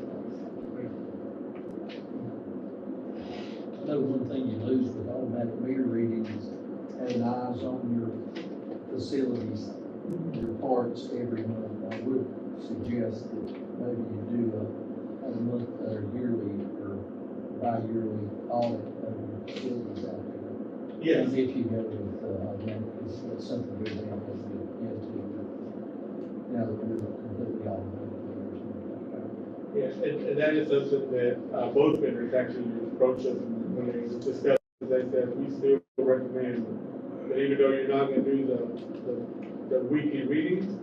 know one thing you lose with automatic meter readings is having eyes on your facilities, your parts every month. I would suggest that maybe you do a month or yearly or bi-yearly audit of your facilities out there. Yes. And if you go with, automatic, it's something good they have to do, you have to do. Now that we're completely automatic. Yes, and that is something that, both vendors actually approached us when they discussed, they said, we still recommend that even though you're not gonna do the weekly readings,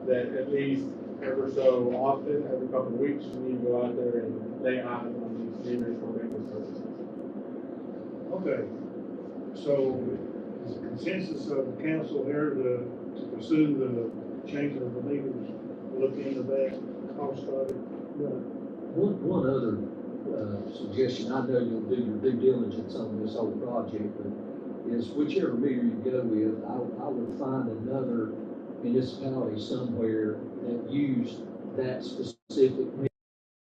that at least ever so often, every couple of weeks, you need to go out there and lay eyes on these meters for maintenance purposes. Okay, so is the consensus of the council here to pursue the changing of the meters, look into that cost study? One other, suggestion, I know you'll do your due diligence on this whole project, but is whichever meter you go with, I would find another municipality somewhere that used that specific meter,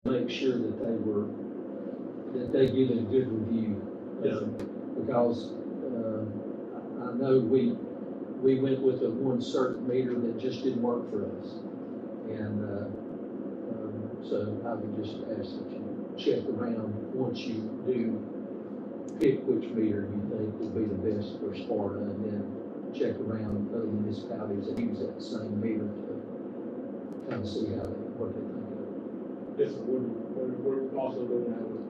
make sure that they give it a good review. Yes. Because, I know we went with a one certain meter that just didn't work for us. And, so I would just ask that you check around once you do pick which meter you think will be the best for Sparta, and then check around other municipalities that use that same meter to kind of see what they think of it. Yes, we're also doing that with,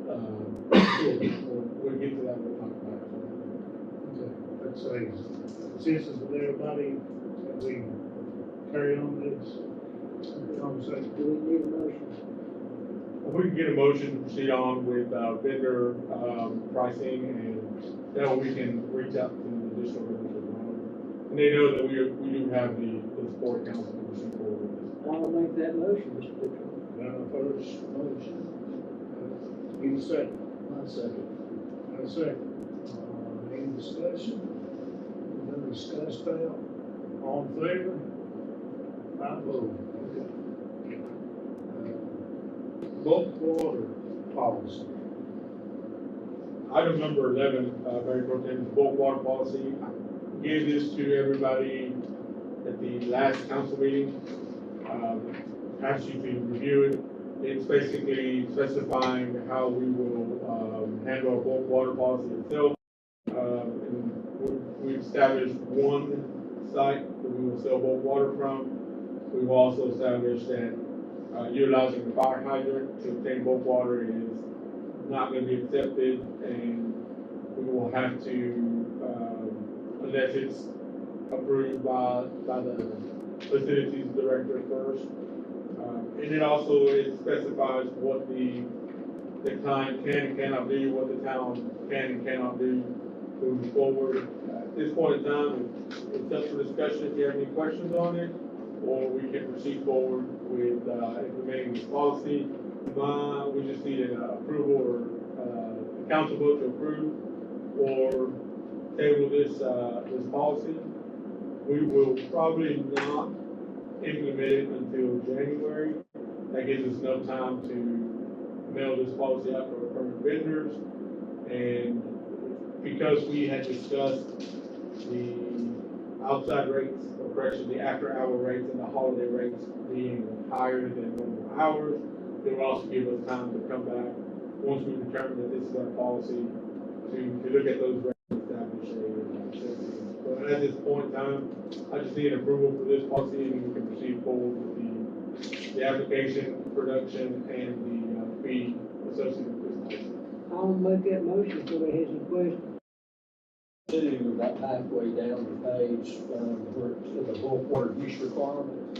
we'll get to that, we'll talk about it. Okay, let's say consensus with everybody as we carry on this conversation. Do we need a motion? If we can get a motion to proceed on with, vendor, pricing, and that way we can reach out to the additional vendors as well. And they know that we do have the support council to proceed forward with this. I'll make that motion, Mr. Butcher. Got a first motion. Need a second? My second. Got a second. Any discussion? We're gonna discuss that. All in favor? I vote. Okay. Bulk water policy. Item number 11, Mayor Pro Tem, is bulk water policy. I gave this to everybody at the last council meeting. Asked you to review it. It's basically specifying how we will, handle our bulk water policy itself. And we've established one site that we will sell bulk water from. We've also established that, utilizing the fire hydrant to obtain bulk water is not gonna be accepted, and we will have to, unless it's approved by the facilities director first. And it also, it specifies what the client can and cannot do, what the town can and cannot do moving forward. At this point in time, it's up for discussion if you have any questions on it, or we can proceed forward with, implementing this policy. We just need an approval or, a council vote to approve or table this policy. We will probably not implement it until January. That gives us enough time to mail this policy out to our current vendors. And because we had discussed the outside rates, or correction, the after-hour rates and the holiday rates being higher than normal hours, it will also give us time to come back, once we determine that this is our policy, to look at those rates and establish a system. So at this point in time, I just need approval for this policy, and we can proceed forward with the application, production, and the fee associated with this policy. I'll make that motion, so they has any questions. Two, about halfway down the page, where it's the bulk water use requirement.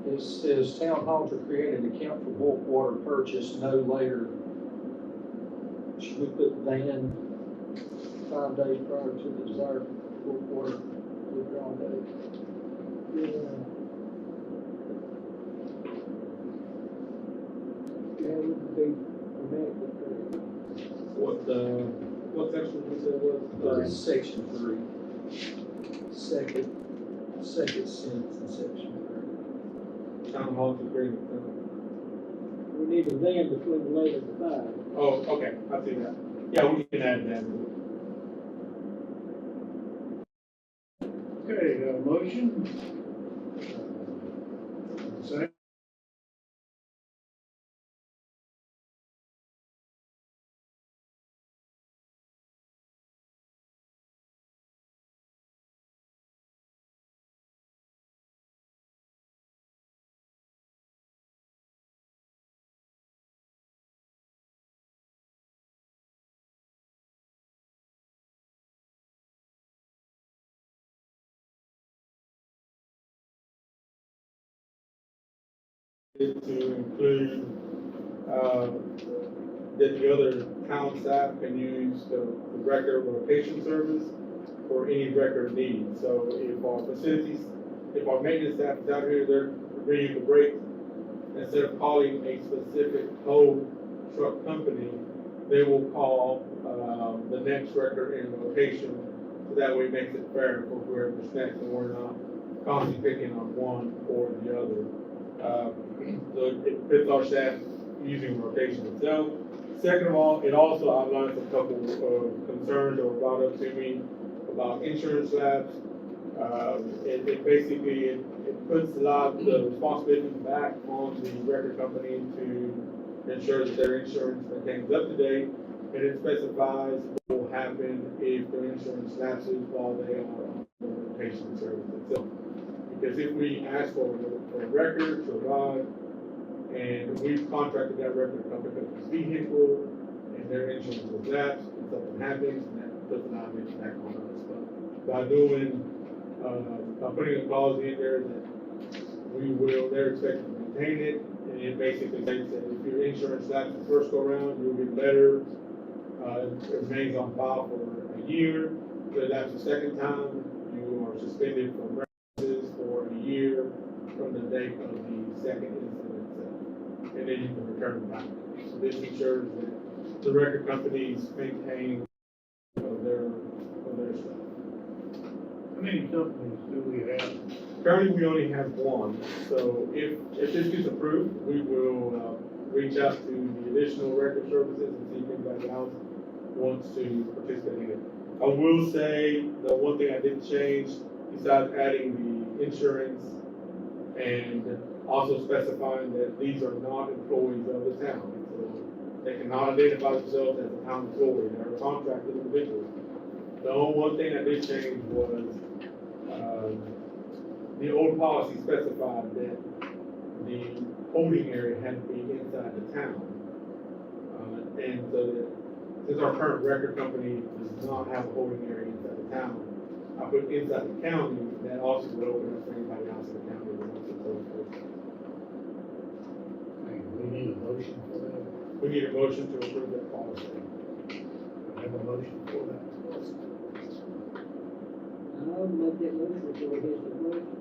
It says town hall to create an account for bulk water purchase no later. Should we put than 5 days prior to the desired bulk water withdrawal date? Yeah. That would be dramatic. What section you said was? Section 3. Second sentence in section 3. Town hall to create. We need a then between 11 and 5. Oh, okay, I see that. Yeah, we can add that. Okay, motion. Second. To include, that the other town staff can use the record rotation service for any record need. So if our facilities, if our maintenance staff is out here, they're reading the breaks, instead of calling a specific tow truck company, they will call, the next record in rotation. So that way it makes it fair for whoever's next, and we're not constantly picking on one or the other. So it fits our staff using rotation itself. Second of all, it also outlines a couple of concerns that were brought up to me about insurance labs. It basically, it puts a lot of the responsibility back on the record company to ensure that their insurance maintains up to date, and it specifies what will happen if their insurance lapses while they are on the rotation service itself. Because if we ask for a record to arrive, and we've contracted that record company with this vehicle, and their insurance was lapsed, and something happens, and that puts an obligation back on us. But by doing, by putting a clause in there that they're expected to maintain it, and it basically states that if your insurance lapses the first go around, you'll get better, it remains on file for a year. If it lapses the second time, you are suspended from references for a year from the date of the second incident itself, and then you can return it back. So this ensures that the record companies maintain of their stuff. How many companies do we have? Currently, we only have one, so if this gets approved, we will, reach out to the additional record services and see if anybody else wants to participate in it. I will say, the one thing I did change, besides adding the insurance and also specifying that these are not employees of the town. So they cannot identify themselves as a town employee, they're contracted individuals. The only one thing I did change was, the old policy specified that the holding area had to be inside the town. And so that, since our current record company does not have a holding area inside the town, I put inside the county, that also would open up for anybody else in the county that wants to close it. We need a motion for that. We need a motion to approve that policy. I have a motion for that. I'll make that motion before it gets to question.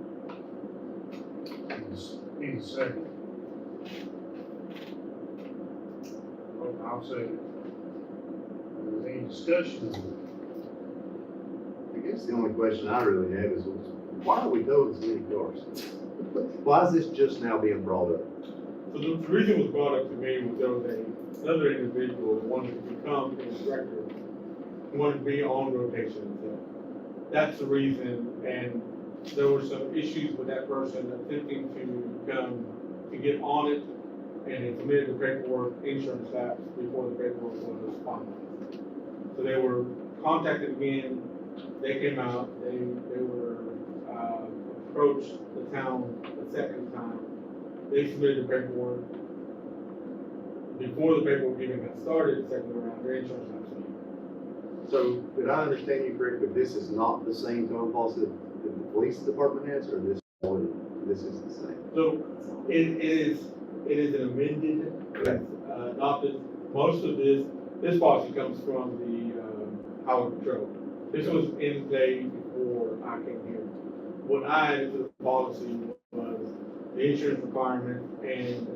Need a second. Oh, I'll say it. Any discussion? I guess the only question I really have is, why are we towing so many cars? Why is this just now being brought up? So the reason it was brought up to me was there was another individual that wanted to become a director, wanted to be on rotation. So that's the reason, and there were some issues with that person attempting to get on it, and they submitted the paperwork, insurance lapse, before the paperwork was finalized. So they were contacted again, they came out, they were, approached the town the second time. They submitted the paperwork. Before the paperwork even got started, the second round, their insurance lapse. So, did I understand you correctly, this is not the same towing policy that the police department has, or this is the same? So it is an amended, not that, most of this policy comes from the highway patrol. This was in play before I came here. What I added to the policy was the insurance requirement and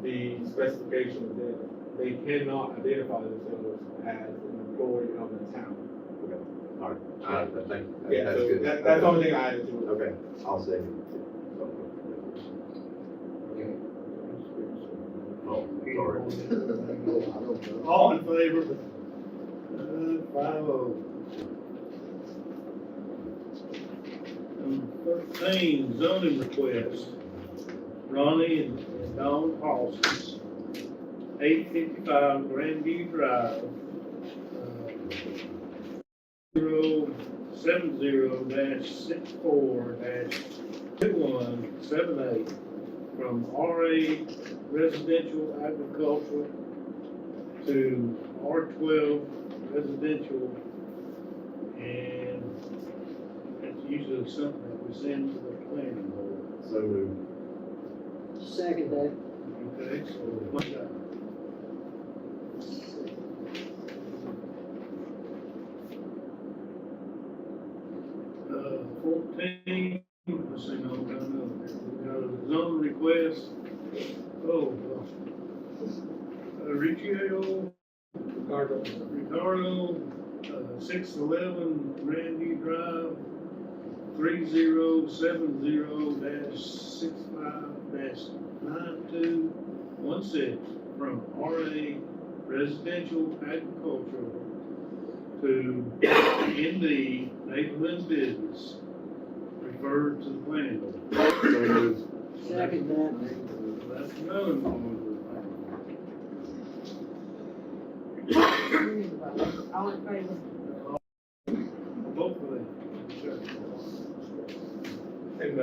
the specification that they cannot identify themselves as an employee of the town. Okay, all right, thank you. Yeah, That's so good. that's the only thing I added to it. Okay, I'll say it. Oh, sorry. I don't know. All in favor? 5-0. 13, zoning request. Ronnie and Dawn Paulson, 855 Grandview Drive, 070-64-2178 from RA Residential Agricultural to R12 Residential, and that's usually something that we send to the planning board. So moved. Second that. Okay, so what's that? Uh, 14, let's see, no, we got a zone request. Oh, Riccio, Ricardo, 611 Randy Drive, 3070-65-9216 from RA Residential Agricultural to ND Neighborhood Business, referred to the planning board. So moved. Second that. That's another one. All in favor? Both of them. Sure. And,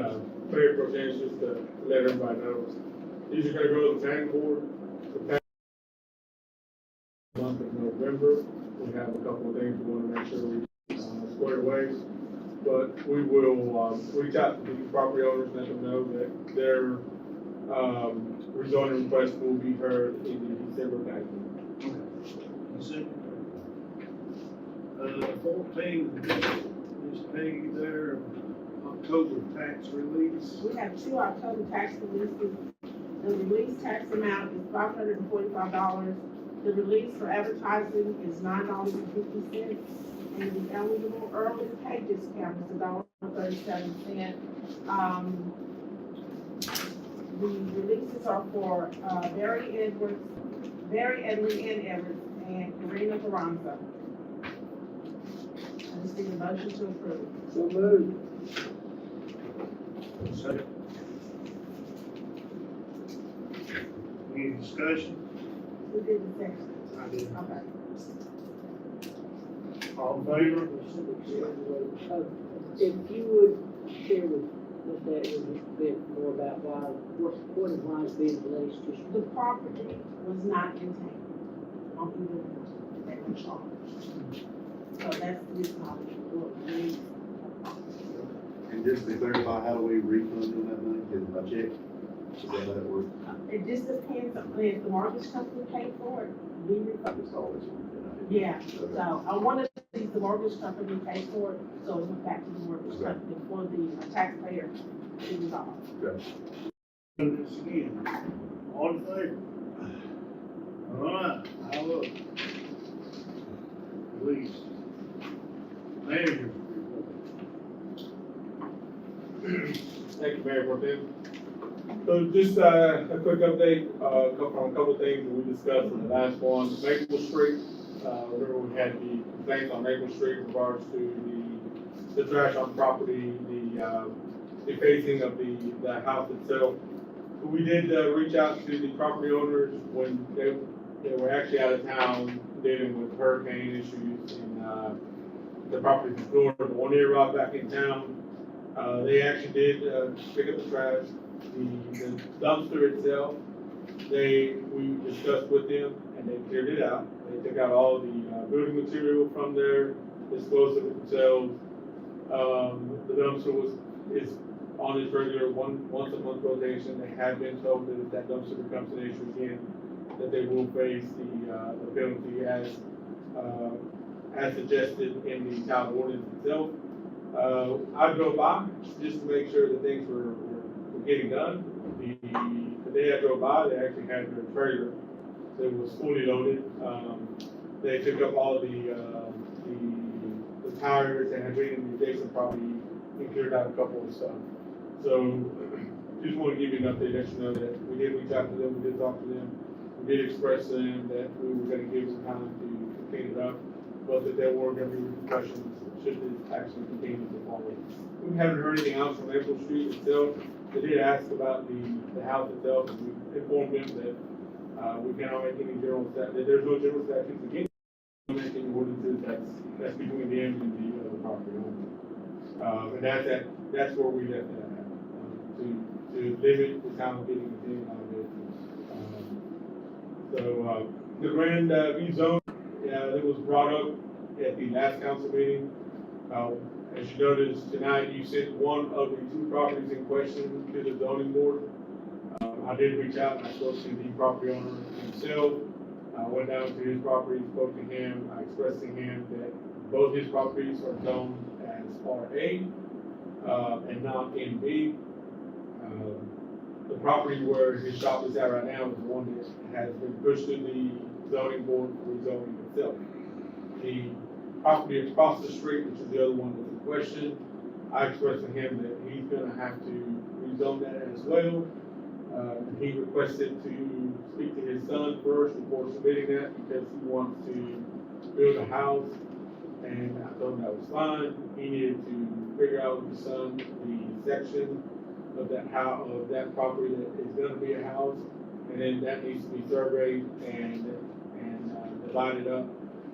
Mayor Pro Tem, just to let everybody know, these are gonna go to the planning board. The past month of November, we have a couple of things we wanna make sure we, square away. But we will, reach out to the property owners, let them know that their, rezoning request will be heard in the December meeting. The second. 14 is paid their October tax release. We have 2 October tax releases. The release tax amount is $545. The release for advertising is $9.50. And the eligible early pay discount is $1.37. The releases are for, Barry and Leanne Edwards, and Karina Carranza. I just need a motion to approve. So moved. Second. Any discussion? Who did the second? I did. Okay. All in favor? If you would share with that a bit more about what and why it's being released, just. The property was not contained on either one, they were charged. So that's the reason why we released. And just to clarify, how do we refund them that money? Is it by check? Is that how that works? It just depends on if the mortgage company paid for it, we I recover. just always. Yeah, Okay. so I wanted to see the mortgage company paid for it, so it went back to the mortgage Okay. company for the taxpayer to resolve. Okay. Do this again. All in favor? All right, I look. Release. Manager. Thank you, Mayor Pro Tem. So just, a quick update, on a couple of things that we discussed in the last one. Maple Street, remember we had the complaints on Maple Street in regards to the trash on property, the defacing of the house itself. We did, reach out to the property owners when they were actually out of town dealing with hurricane issues and, the property in Florida. But when they arrived back in town, they actually did, pick up the trash. The dumpster itself, we discussed with them and they cleared it out. They took out all the, building material from there, disposed of it themselves. The dumpster is on its regular once a month rotation. They have been told that if that dumpster becomes an issue again, that they will face the penalty as suggested in the town ordinance itself. I drove by just to make sure that things were getting done. The day I drove by, they actually had their trailer that was fully loaded. They took up all the tires that had been in the adjacent property and cleared out a couple of stuff. So just want to give you an update, let you know that we did reach out to them, we did talk to them. We did express to them that we were gonna give some time to clean it up, but that there were gonna be repercussions should this actually continue to fall. We haven't heard anything else from April Street itself. They did ask about the house itself, and we informed them that, we cannot make any that there's no general statutes against making ordinances, that's between them and the other property owner. And that's where we left that at, to limit the town getting into the grand, rezone, that was brought up at the last council meeting. As you noticed tonight, you sent one of the two properties in question to the zoning board. I did reach out and I spoke to the property owner himself. I went down to his property, spoke to him, I expressed to him that both his properties are zoned as R8, and not NB. The property where his shop is at right now is the one that has been pushed to the zoning board for rezoning itself. The property across the street, which is the other one that's in question, I expressed to him that he's gonna have to rezone that as well. He requested to speak to his son first before submitting that because he wants to build a house. And I told him that was fine. He needed to figure out with his son the section of that house, of that property that is gonna be a house. And then that needs to be surveyed and divided up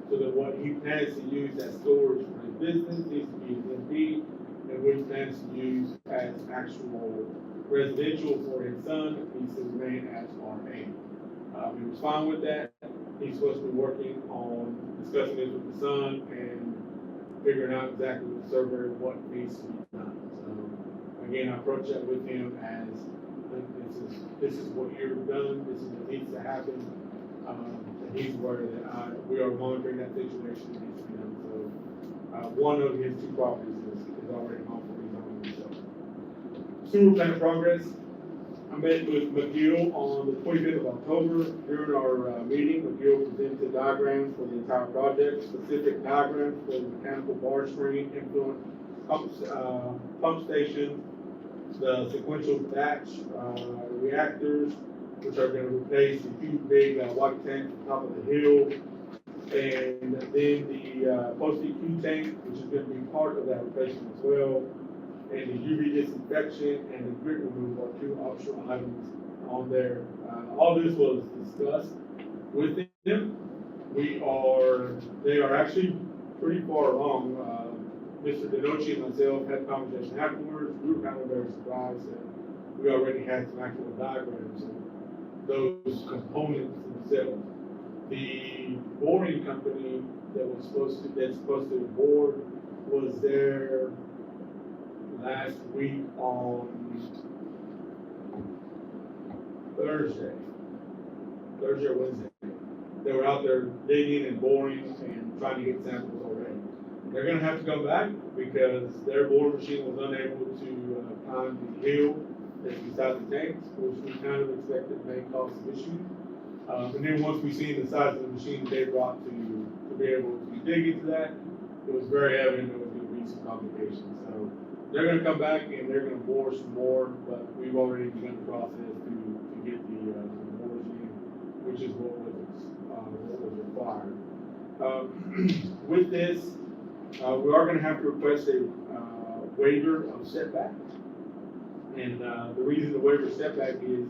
so that what he plans to use as storage for his business needs to be his MD, and what he plans to use as actual residential for his son needs to remain as RA. He was fine with that. He's supposed to be working on discussing this with the son and figuring out exactly with the survey what needs to be done. So again, I approached that with him as this is what you've done, this is what needs to happen. And he's aware that we are monitoring that situation that needs to be done. So one of his two properties is already on for rezoning. So sewer plant progress. I met with McGill on the 25th of October. During our meeting, McGill presented diagrams for the entire project, specific diagrams for the mechanical bar screen, influent pump station, the sequential batch reactors, which are going to replace the two big white tanks on top of the hill, and then the post-EQ tank, which is going to be part of that replacement as well. And the UV disinfection and the grit removal are two optional items on there. All this was discussed with them. They are actually pretty far along. Mr. Denochi and myself had a conversation afterwards. We were kind of very surprised that we already had some actual diagrams of those components themselves. The boring company that's supposed to bore was there last week on Thursday or Wednesday. They were out there digging and boring and trying to get samples already. They're gonna have to come back because their boring machine was unable to climb the hill that's beside the tanks, which we kind of expected may cause some issues. And then once we seen the size of the machine that they brought to be able to dig into that, it was very evident there was gonna be some complications. So they're gonna come back and they're gonna bore some more, but we've already begun the process to get the bores in, which is what was required. With this, we are gonna have to request a waiver of setback. And the reason the waiver of setback is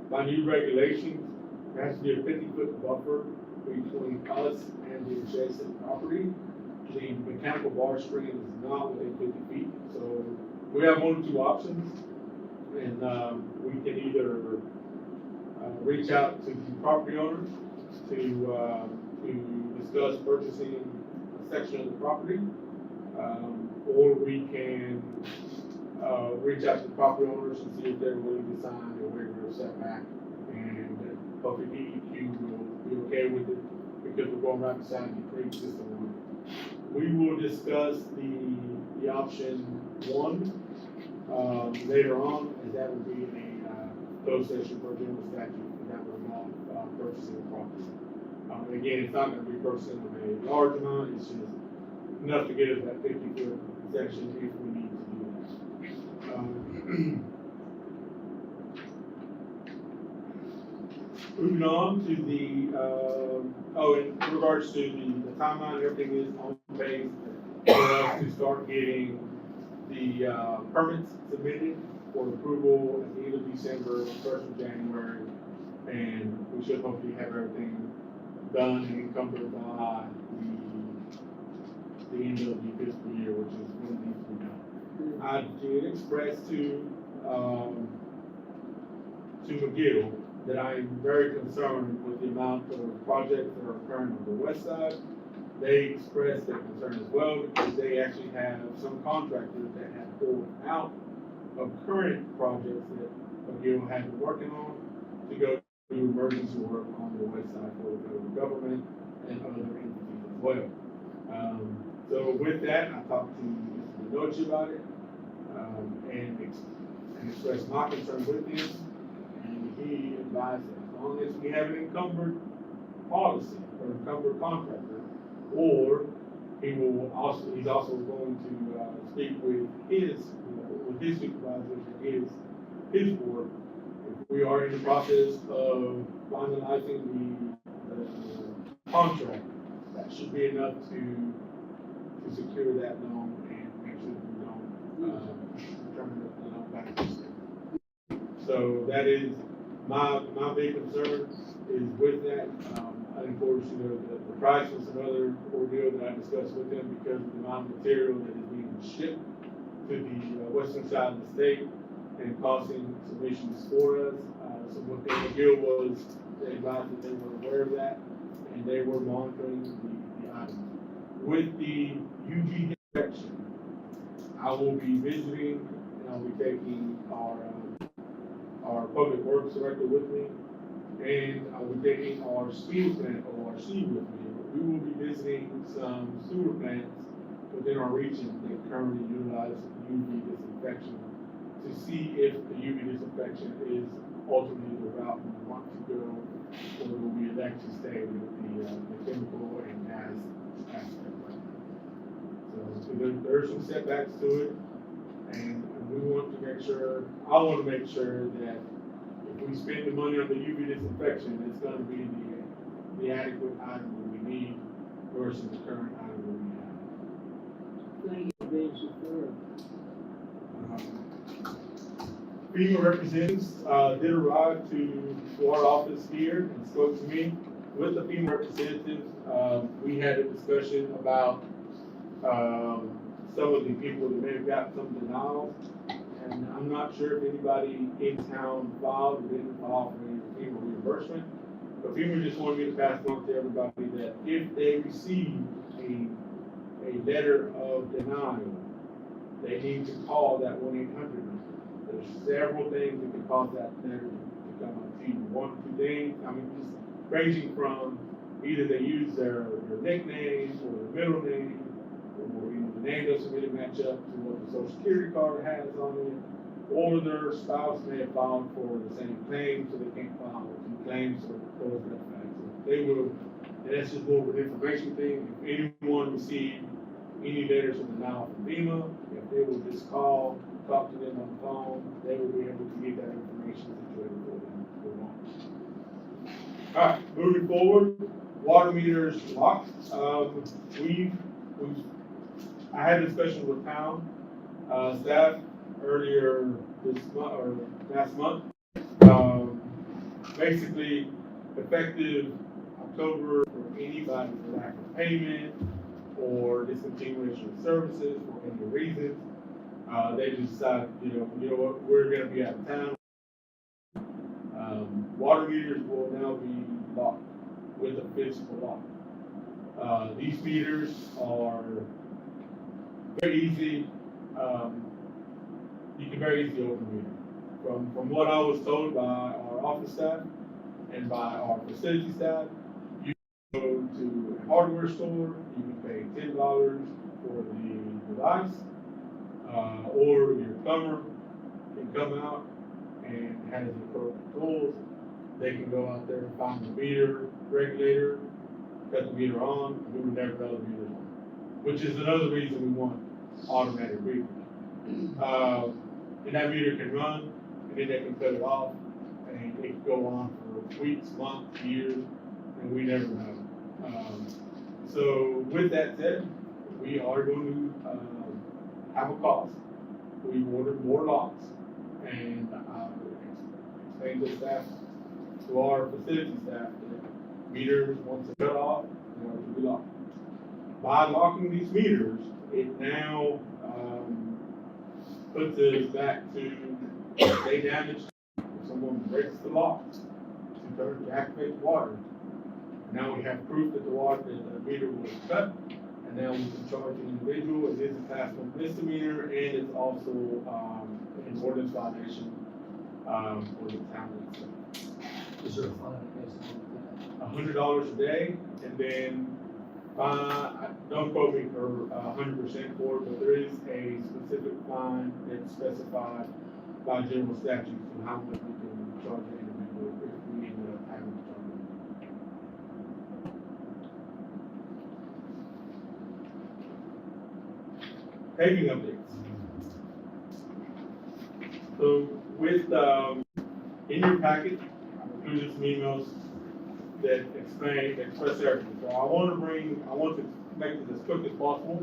by new regulations, there has to be a 50-foot buffer between us and the adjacent property. The mechanical bar screen is not within 50 feet. So we have one or two options. And we can either reach out to the property owner to discuss purchasing a section of the property, or we can reach out to the property owners and see if they're willing to sign a waiver of setback, and hopefully DEQ will be okay with it because we're going right beside the pre-existing one. We will discuss the option one later on, as that would be a closed session for general statute, and that would involve purchasing a property. And again, it's not going to be purchasing of a large amount, it's just enough to get us that 50-foot section if we need to do that. Moving on to in regards to the timeline, everything is on pace for us to start getting the, permits submitted for approval at the end of December, first of January. And we should hopefully have everything done and encumbered by the end of the fiscal year, which is when it needs to be done. I did express to McGill that I am very concerned with the amount of projects that are occurring on the west side. They expressed their concern as well because they actually have some contractors that have pulled out of current projects that McGill has been working on to go do emergency work on the west side for the federal government and other entities as well. So with that, I talked to Mr. Benoit about it, and expressed my concern with him. And he advised that as long as we have an encumbered policy or encumbered contractor, or he's also going to speak with his supervisors and his board. If we are in the process of finalizing the contract, that should be enough to secure that loan and make sure that we don't return the loan back to the state. So that is my big concern is with that. Of course, the price was another ordeal that I discussed with them because of the amount of material that is being shipped to the western side of the state and causing some issues for us. So what McGill was, they advised that they were aware of that and they were monitoring the items. With the UV inspection, I will be visiting and I'll be taking our public works director with me, and I will be taking our steel plant ORC with me. We will be visiting some sewer plants within our region that currently utilize UV disinfection to see if the UV disinfection is ultimately the route we want to go, or will we elect to stay with the chemical and gas aspect right now. So there are some setbacks to it, and we want to make sure, I want to make sure that if we spend the money on the UV disinfection, it's going to be the adequate item that we need versus the current item that we have. Thank you, Vince, for FEMA representatives did arrive to our office here and spoke to me. With the FEMA representatives, we had a discussion about some of the people that may have got some denials. And I'm not sure if anybody in town filed or didn't file for any FEMA reimbursement. But FEMA just wanted me to pass on to everybody that if they receive a letter of denial, they need to call that 1-800 number. There's several things that can cause that letter to come up to you. One or two things, I mean, just ranging from either they use their nickname or their middle name, or the name doesn't really match up to what the Social Security card has on it, or their spouse may have filed for the same claim, so they can't file two claims, so those red flags. They will, and that's just more of an information thing. If anyone received any letters of denial from FEMA, if they will just talk to them on the phone, they will be able to get that information situated for them. All right, moving forward, water meters locked. I had a discussion with town staff earlier this month or last month. Basically, effective October, for anybody for lack of payment or discontinuation of services for any reasons, they just decided, you know what, we're going to be out of town. Water meters will now be locked with a physical lock. These meters are very easy. You can very easily open the meter. From what I was told by our office staff and by our facility staff, you can go to a hardware store, you can pay $10 for the device, or your plumber can come out and has the appropriate tools. They can go out there and find the meter regulator, cut the meter on, and we would never know the meter on, which is another reason we want automatic reading. And that meter can run, and then they can cut it off, and it can go on weeks, months, years, and we never know. So with that said, we are going to, have a cost. We've ordered more locks, and, explained to staff, to our facility staff, that meters, once they're cut off, they are to be locked. By locking these meters, it now, puts us back to, they damage, if someone breaks the locks to activate the water. Now we have proof that the meter was cut, and now we can charge an individual. It is a class 1 misdemeanor, and it's also, an ordinance violation, for the town itself. Is there a fine against it? $100 a day, and then, don't quote me for 100% for it, but there is a specific fine that's specified by general statute for how much we can charge an individual if we end up having to charge them. Paving updates. So with, in your packet, I included some emails that express everything. So I want to make this as quick as possible.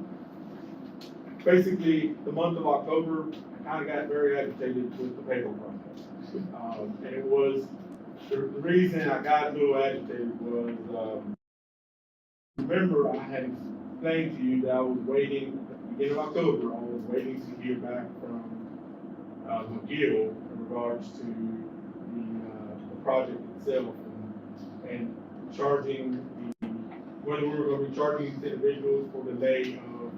Basically, the month of October, I kind of got very agitated with the payroll process. And it was, the reason I got a little agitated was, remember I had explained to you that I was waiting, at the beginning of October, I was waiting to hear back from, McGill in regards to the project itself and charging whether we were going to be charging these individuals for delay of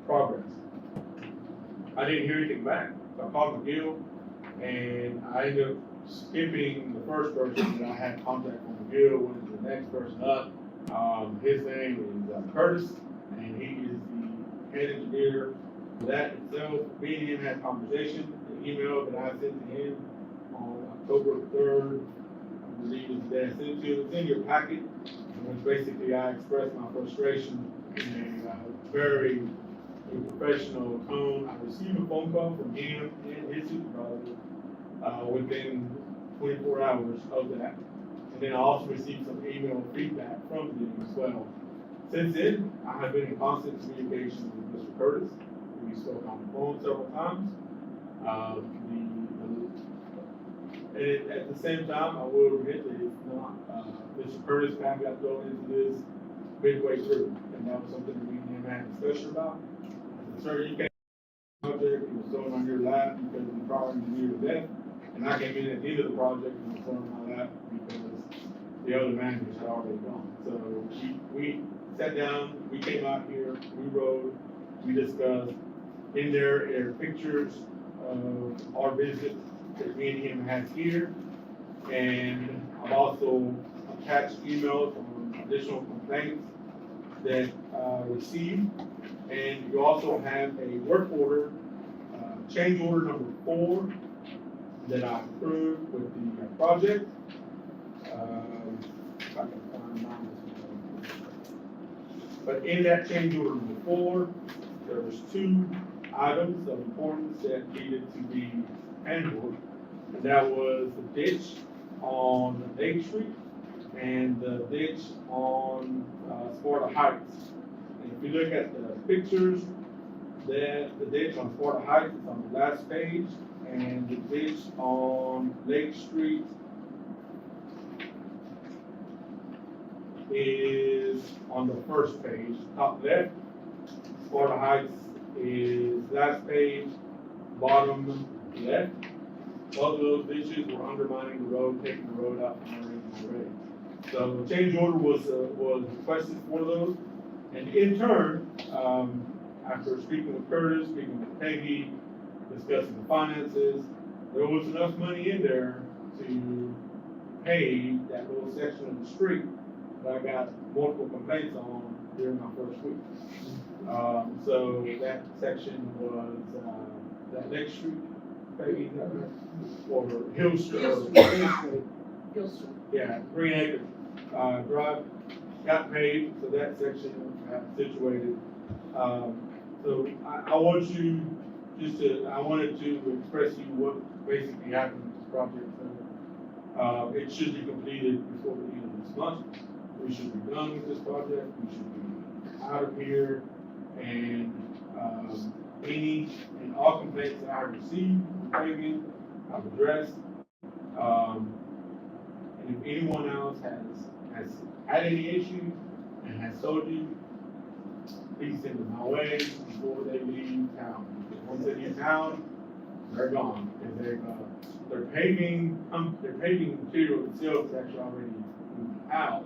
progress. I didn't hear anything back, so I called McGill, and I ended up skipping the first person that I had contact from McGill, went to the next person up. His name is Curtis, and he is the head engineer for that itself. Me and him had a conversation. The email that I sent to him on October 3rd, I believe is the day I sent it to you. It's in your packet, in which basically I expressed my frustration in a very professional tone. I received a phone call from him and his supervisor within 24 hours of that. And then I also received some email feedback from them as well. Since then, I have been in constant communication with Mr. Curtis. We spoke on the phone several times. And at the same time, I will admit that it's not, Mr. Curtis kind of got thrown into this midway through. And that was something that we and him had a discussion about. I said, sir, you can't project, it was thrown on your lap because the prior engineer was there. And I came in at the end of the project and it was thrown on my lap because the other managers had already gone. So we sat down, we came out here, we rode, we discussed. In there are pictures of our visit that me and him had here. And I've also attached emails on additional complaints that received. And you also have a work order, change order number 4 that I approved with the project. If I can find mine. But in that change order number 4, there was 2 items of importance that needed to be handled. And that was the ditch on Lake Street and the ditch on Sparta Heights. And if you look at the pictures, the ditch on Sparta Heights is on the last page, and the ditch on Lake Street is on the first page, top left. Sparta Heights is last page, bottom left. Both of those ditches were undermining the road, taking the road out from our already. So the change order was requested for those. And in turn, after speaking with Curtis, speaking with Peggy, discussing the finances, there was enough money in there to pay that little section of the street that I got multiple complaints on during my first week. So that section was that Lake Street, Peggy, or Hill Street. Hill Street. Yeah, Green Acre Drive got paid, so that section got situated. So I want you I wanted to express to you what basically happened with this project. So, It should be completed before the end of this month. We should be done with this project. We should be out of here. And, any and all complaints that I received, paving, I've addressed. And if anyone else has had any issues and has told you, please send them my way before they leave town. Because once they leave town, they're gone. And their paving material itself is actually already moved out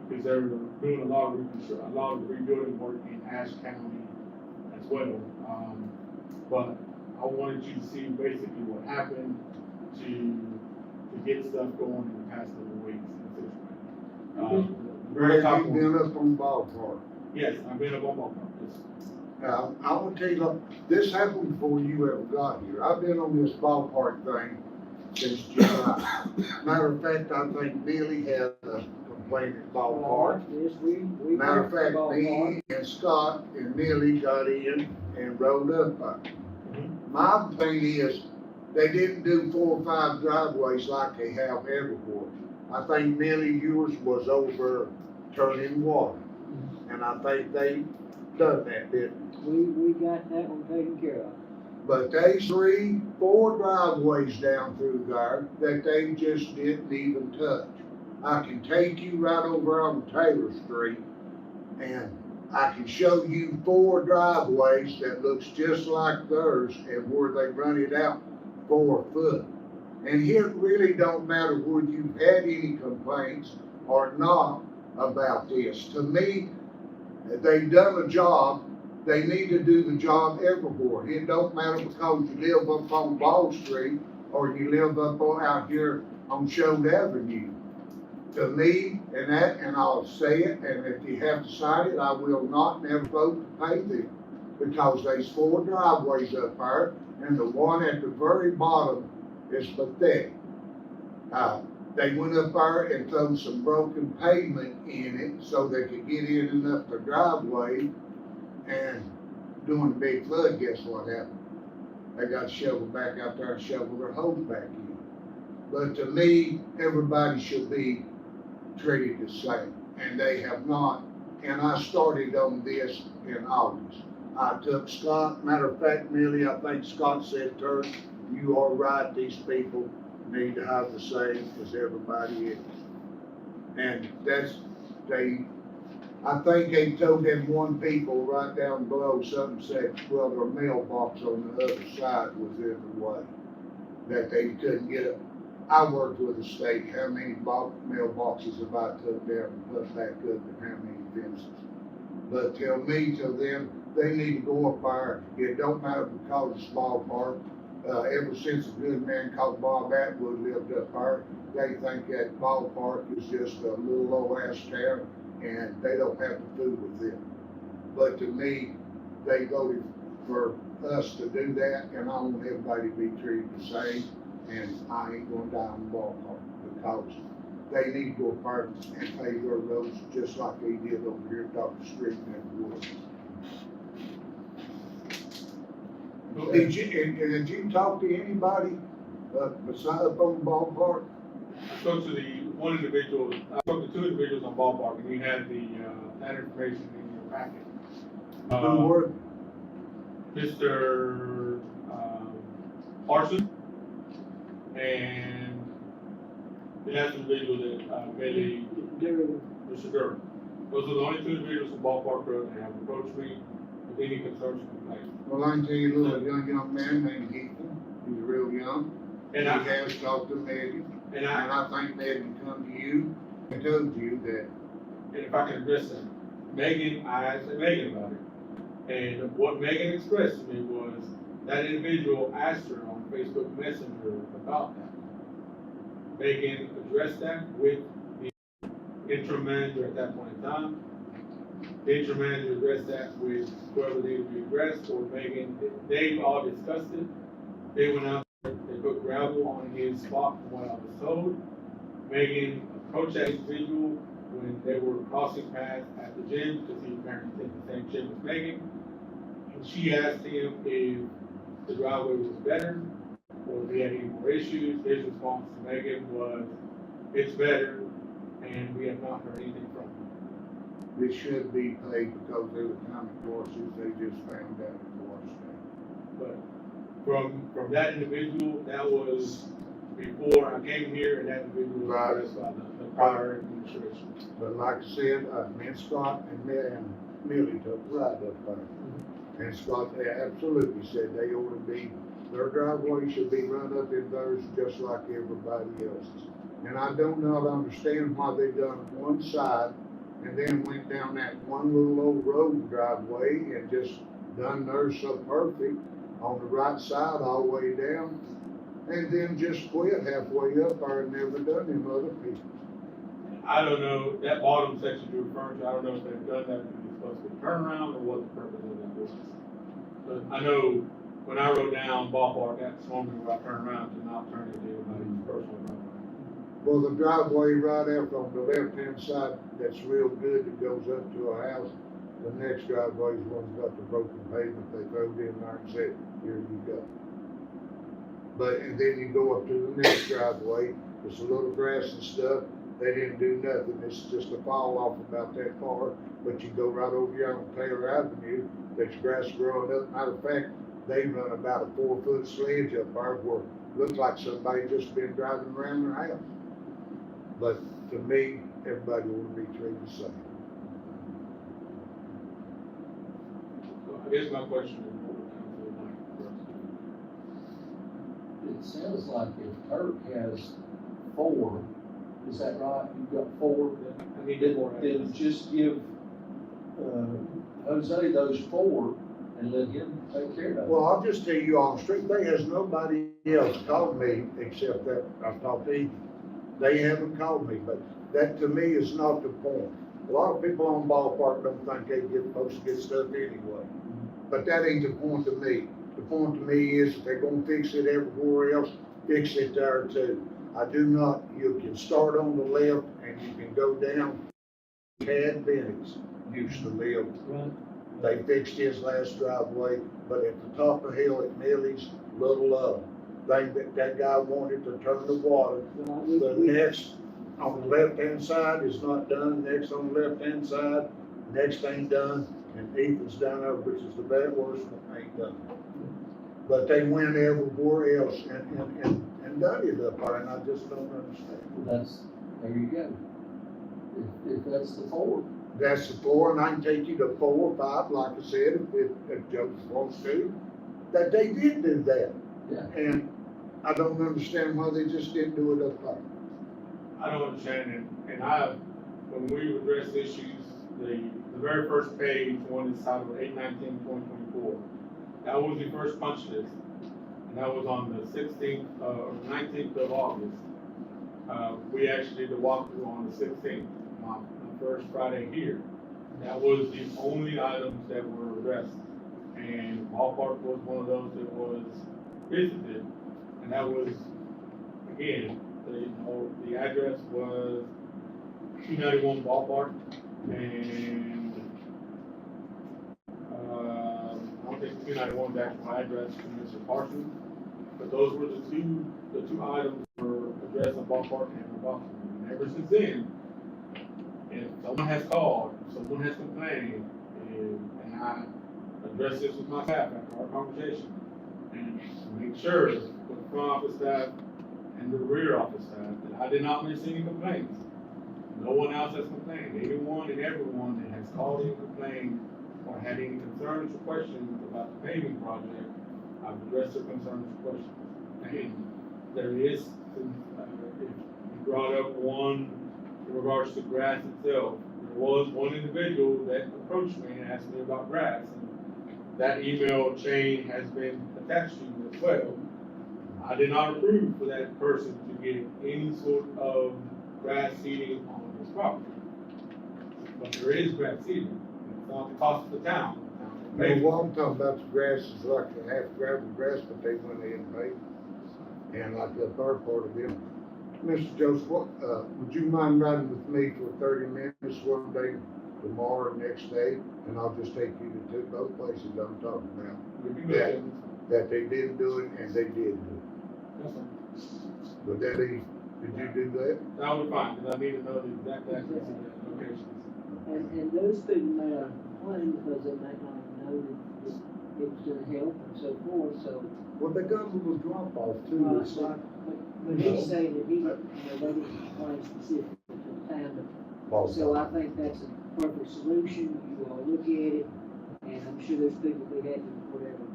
because they're doing a lot of rebuilding work in Ashe County as well. But I wanted you to see basically what happened to get stuff going in the past couple of weeks. Very top Have you been up on ballpark? Yes, I've been up on ballpark. Yes. Now, I want to tell you, look, this happened before you ever got here. I've been on this ballpark thing since July. Matter of fact, I think Billy had a complaint at ballpark. Yes, we. Matter of fact, ballpark. me and Scott and Millie got in and rode up on it. My thing is, they didn't do 4 or 5 driveways like they have everywhere. I think Millie, yours was over turning water. And I think they done that, didn't they? We got that one taken care of. But there's 3, 4 driveways down through there that they just didn't even touch. I can take you right over on Taylor Street and I can show you 4 driveways that looks just like theirs and where they run it out 4 foot. And it really don't matter whether you've had any complaints or not about this. To me, they've done a job. They need to do the job everywhere. It don't matter because you live up on Ball Street or you live up out here on Shode Avenue. To me, and I'll say it, and if you have decided, I will not never vote to pay them. Because there's 4 driveways up there, and the one at the very bottom is pathetic. They went up there and threw some broken pavement in it so they could get in and up the driveway, and during the big flood, guess what happened? They got shoveled back out there and shoveled their hose back in. But to me, everybody should be treated the same, and they have not. And I started on this in August. I took Scott, matter of fact, Millie, I think Scott said to her, you are right, these people need to have the same as everybody is. And I think they told them one people right down below, something said, well, their mailbox on the other side was in the way, that they couldn't get it. I worked with the state, how many mailboxes have I took down and put back up and how many fences? But tell them, they need to go up there. It don't matter because it's ballpark. Ever since a good man called Bob Atwood lived up there, they think that ballpark is just a little old ass town and they don't have to fool with them. But to me, they voted for us to do that, and I want everybody to be treated the same. And I ain't gonna die on the ballpark because they need to go up there and pave their roads just like they did over here at Dr. Street and Wood. Did you talk to anybody besides up on the ballpark? I spoke to I spoke to 2 individuals on ballpark, and you had that information in your packet. Who were? Mr. Parson and the last individual that Millie, Mr. Durham. Those are the only 2 individuals from Ballpark Road that have approached me with any concerns or complaints. Well, I can tell you a little young man named Ethan. He's real young. And He I, has talked to Megan, and and I, I think Megan come to you and told you that. and if I can address that, I asked Megan about it. And what Megan expressed to me was that individual asked her on Facebook Messenger about that. Megan addressed that with the interim manager at that point in time. The interim manager addressed that with whoever needed to be addressed, or Megan. They all discussed it. They went out, they put gravel on his spot from what I was told. Megan approached that individual when they were crossing paths at the gym, because he apparently took the same gym as Megan. And she asked him if the driveway was better, or if he had any more issues. His response to Megan was, it's better, and we have not heard anything from him. This should be paid because they were county courses, they just found out for us. But from that individual, that was before I came here, and that individual was Right. addressed by the prior administration. But like I said, me and Scott and Millie took right up there. And Scott, they absolutely said they ought to be, their driveway should be run up in theirs just like everybody else's. And I don't not understand why they done one side and then went down that one little old road driveway and just done theirs so perfect on the right side all the way down. And then just quit halfway up there and never done them other people. I don't know, that bottom section you're referring to, I don't know if they've done that because it's supposed to be turnaround or what the purpose of that was. But I know when I wrote down ballpark, that's normally where I turn around to not turn into anybody's personal property. Well, the driveway right out on the left-hand side, that's real good, that goes up to a house. The next driveway's one's got the broken pavement, they throwed in there and said, here you go. But, and then you go up to the next driveway, there's a little grass and stuff, they didn't do nothing, it's just a fall off about that far. But you go right over here on Taylor Avenue, there's grass growing up, matter of fact, they run about a 4-foot sledge up there where it looks like somebody just been driving around their house. But to me, everybody ought to be treated the same. So I guess my question is, what would council like for us to do? It sounds like if Turk has 4, is that right? You've got 4? I need to more. Then just give, Jose those 4 and let him take care of it. Well, I'll just tell you on the street, there has nobody else called me except that I've talked to Ethan. They haven't called me, but that to me is not the point. A lot of people on Ballpark don't think they get supposed to get stuff anyway. But that ain't the point to me. The point to me is if they're gonna fix it everywhere else, fix it there too. I do not, you can start on the left and you can go down. Tad Bennett's used to live. They fixed his last driveway, but at the top of the hill at Millie's, little thing that guy wanted to turn the water. The next on the left-hand side is not done, next on the left-hand side, next ain't done, and Ethan's down there, which is the bad worst one, ain't done. But they went everywhere else and done it up there, and I just don't understand. There you go. If that's the 4. That's the 4, and I can take you to 4 or 5, like I said, if Joe wants to, that they did do that. Yeah. And I don't understand why they just didn't do it up there. I don't understand, and when we address issues, the very first page, one is titled 8/19/2024. That was the first punch list, and that was on the 16th, or 19th of August. We actually did the walkthrough on the 16th, my first Friday here. That was the only items that were addressed, and Ballpark was one of those that was visited, and that was, again, the address was 291 Ballpark, and I don't think 291 is the actual address to Mr. Parsons, but those were the two items were addressed on Ballpark and Boston. And ever since then, if someone has called, someone has complained, and I address this with my staff after our conversation, and make sure with the front office staff and the rear office staff that I did not miss any complaints. No one else has complained. Anyone and everyone that has called and complained or had any concerns or questions about the paving project, I've addressed their concerns or questions. And there is, if you brought up one in regards to grass itself, there was one individual that approached me and asked me about grass. And that email chain has been attached to you as well. I did not approve for that person to get any sort of grass seeding on this property. But there is grass seeding. It's not the cost of the town. Maybe what I'm talking about, the grass is like a half gravel grass, but they went in and made. And like the third part of them. Mr. Joseph, would you mind riding with me for 30 minutes one day, tomorrow, next day? And I'll just take you to both places I'm talking about. That they didn't do it and they did do it. That's fine. Would that be, did you do that? That would be fine, because I need to know the exact address and the locations. And those people may not complain because they might not know that it's gonna help and so forth, so. Well, they got a little drop off too, it's like. But he's saying that he, you know, they didn't complain specifically at the time, but, so I think that's a perfect solution, you all look at it, and I'm sure there's people be happy with whatever.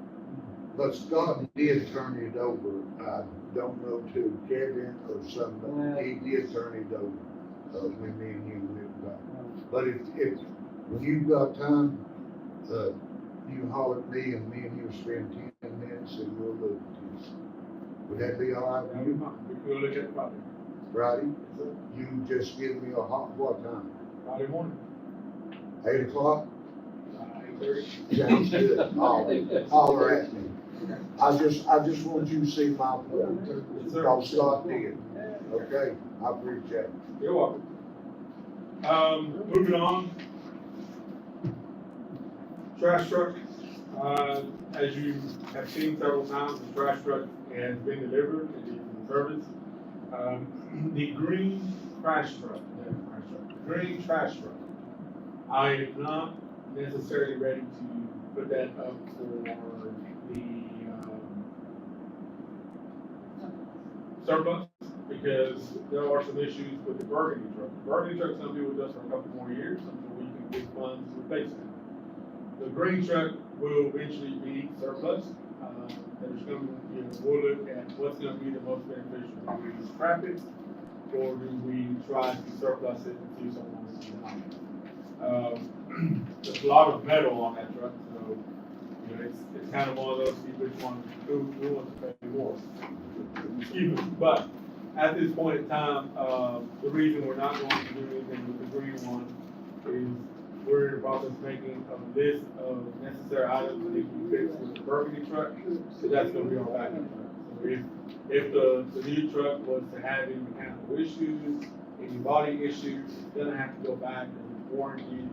But Scott did turn it over, I don't know to Kevin or somebody, he did turn it over, when me and you went back. But when you've got time, you holler at me and you spend 10 minutes and we'll look at this. Would that be all right That with would be you? fine. We can go look at it Friday. Friday? Yes, sir. You just give me a what time? Friday morning, 8 o'clock? 8:30. Sounds good. Holler at me. I just want you to see my point, Yes, sir. because Scott did. Okay, I appreciate it. You're welcome. Moving on. Trash truck, as you have seen several times, the trash truck has been delivered, it is in service. The green trash truck, I am not necessarily ready to put that up for the, surplus, because there are some issues with the burgundy truck. The burgundy truck's gonna be with us for a couple more years until we can get funds to replace it. The green truck will eventually be surplus. There's gonna, we'll look at what's gonna be the most beneficial. Do we scrap it, or do we try to surplus it and see someone else to buy it? There's a lot of metal on that truck, so, it's kind of one of those, see which one, who wants to pay more. Excuse me, but at this point in time, the reason we're not going to do anything with the green one is we're in the process of making a list of necessary items that need to be fixed with the burgundy truck, so that's gonna be our backup truck. So if the new truck was to have any mechanical issues, any body issues, it's gonna have to go back and it's warranty.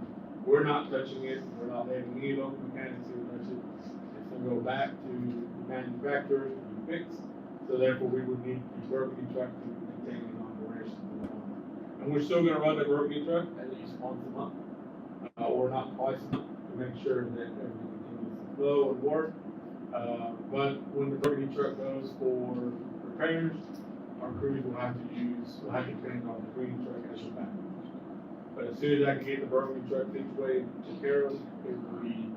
We're not touching it, we're not letting any local mechanics here touch it. It's gonna go back to the manufacturer to be fixed, so therefore we would need the burgundy truck to continue in operation. And we're still gonna run the burgundy truck at least once a month. Or not twice a month, to make sure that everything continues to flow and work. But when the burgundy truck goes for repairs, our crews will have to depend on the green truck as your backup. But as soon as I can get the burgundy truck situated and taken care of, it will be,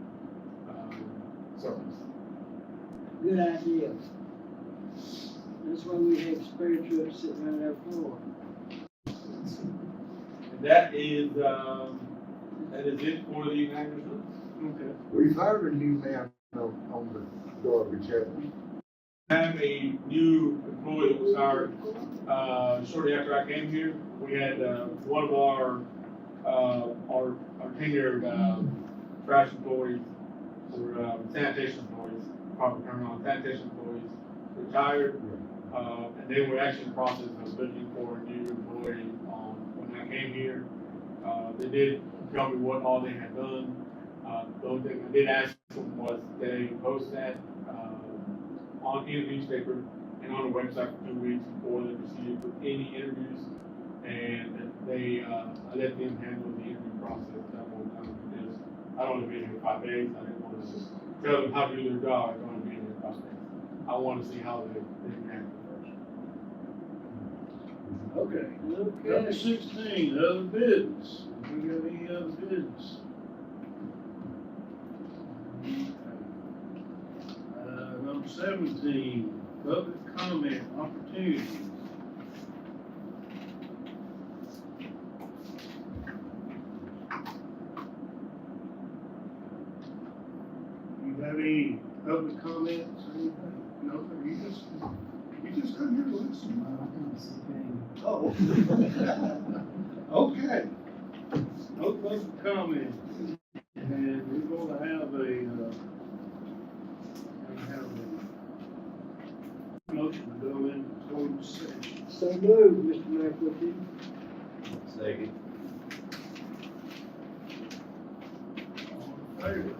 surplus. Good idea. That's why we have spare trucks sitting around our floor. And that is it for the United States. Okay. We've hired a new man on the garbage, haven't we? Have a new employee that was hired, shortly after I came here. We had, one of our tenured, trash employees, or, sanitation employees, proper term on sanitation employees, retired. And then we're actually in the process of looking for a new employee, when I came here. They did tell me what all they had done. The only thing I did ask them was they post that, in the newspaper and on the website for 2 weeks before they proceeded with any interviews. And I let them handle the interview process that whole time, because I'd only been here 5 days. I didn't want to tell them how to do their job. I'd only been here 5 days. I want to see how they handle it first. Okay. Number 16, other business. We got any other business? Number 17, public comment opportunities. You have any public comments or anything? No, you just come here to listen. Oh. Okay. No public comment. And we're gonna have a motion to go into closed session. So moved, Mr. Mayor, Pro Tem. Second. All in favor?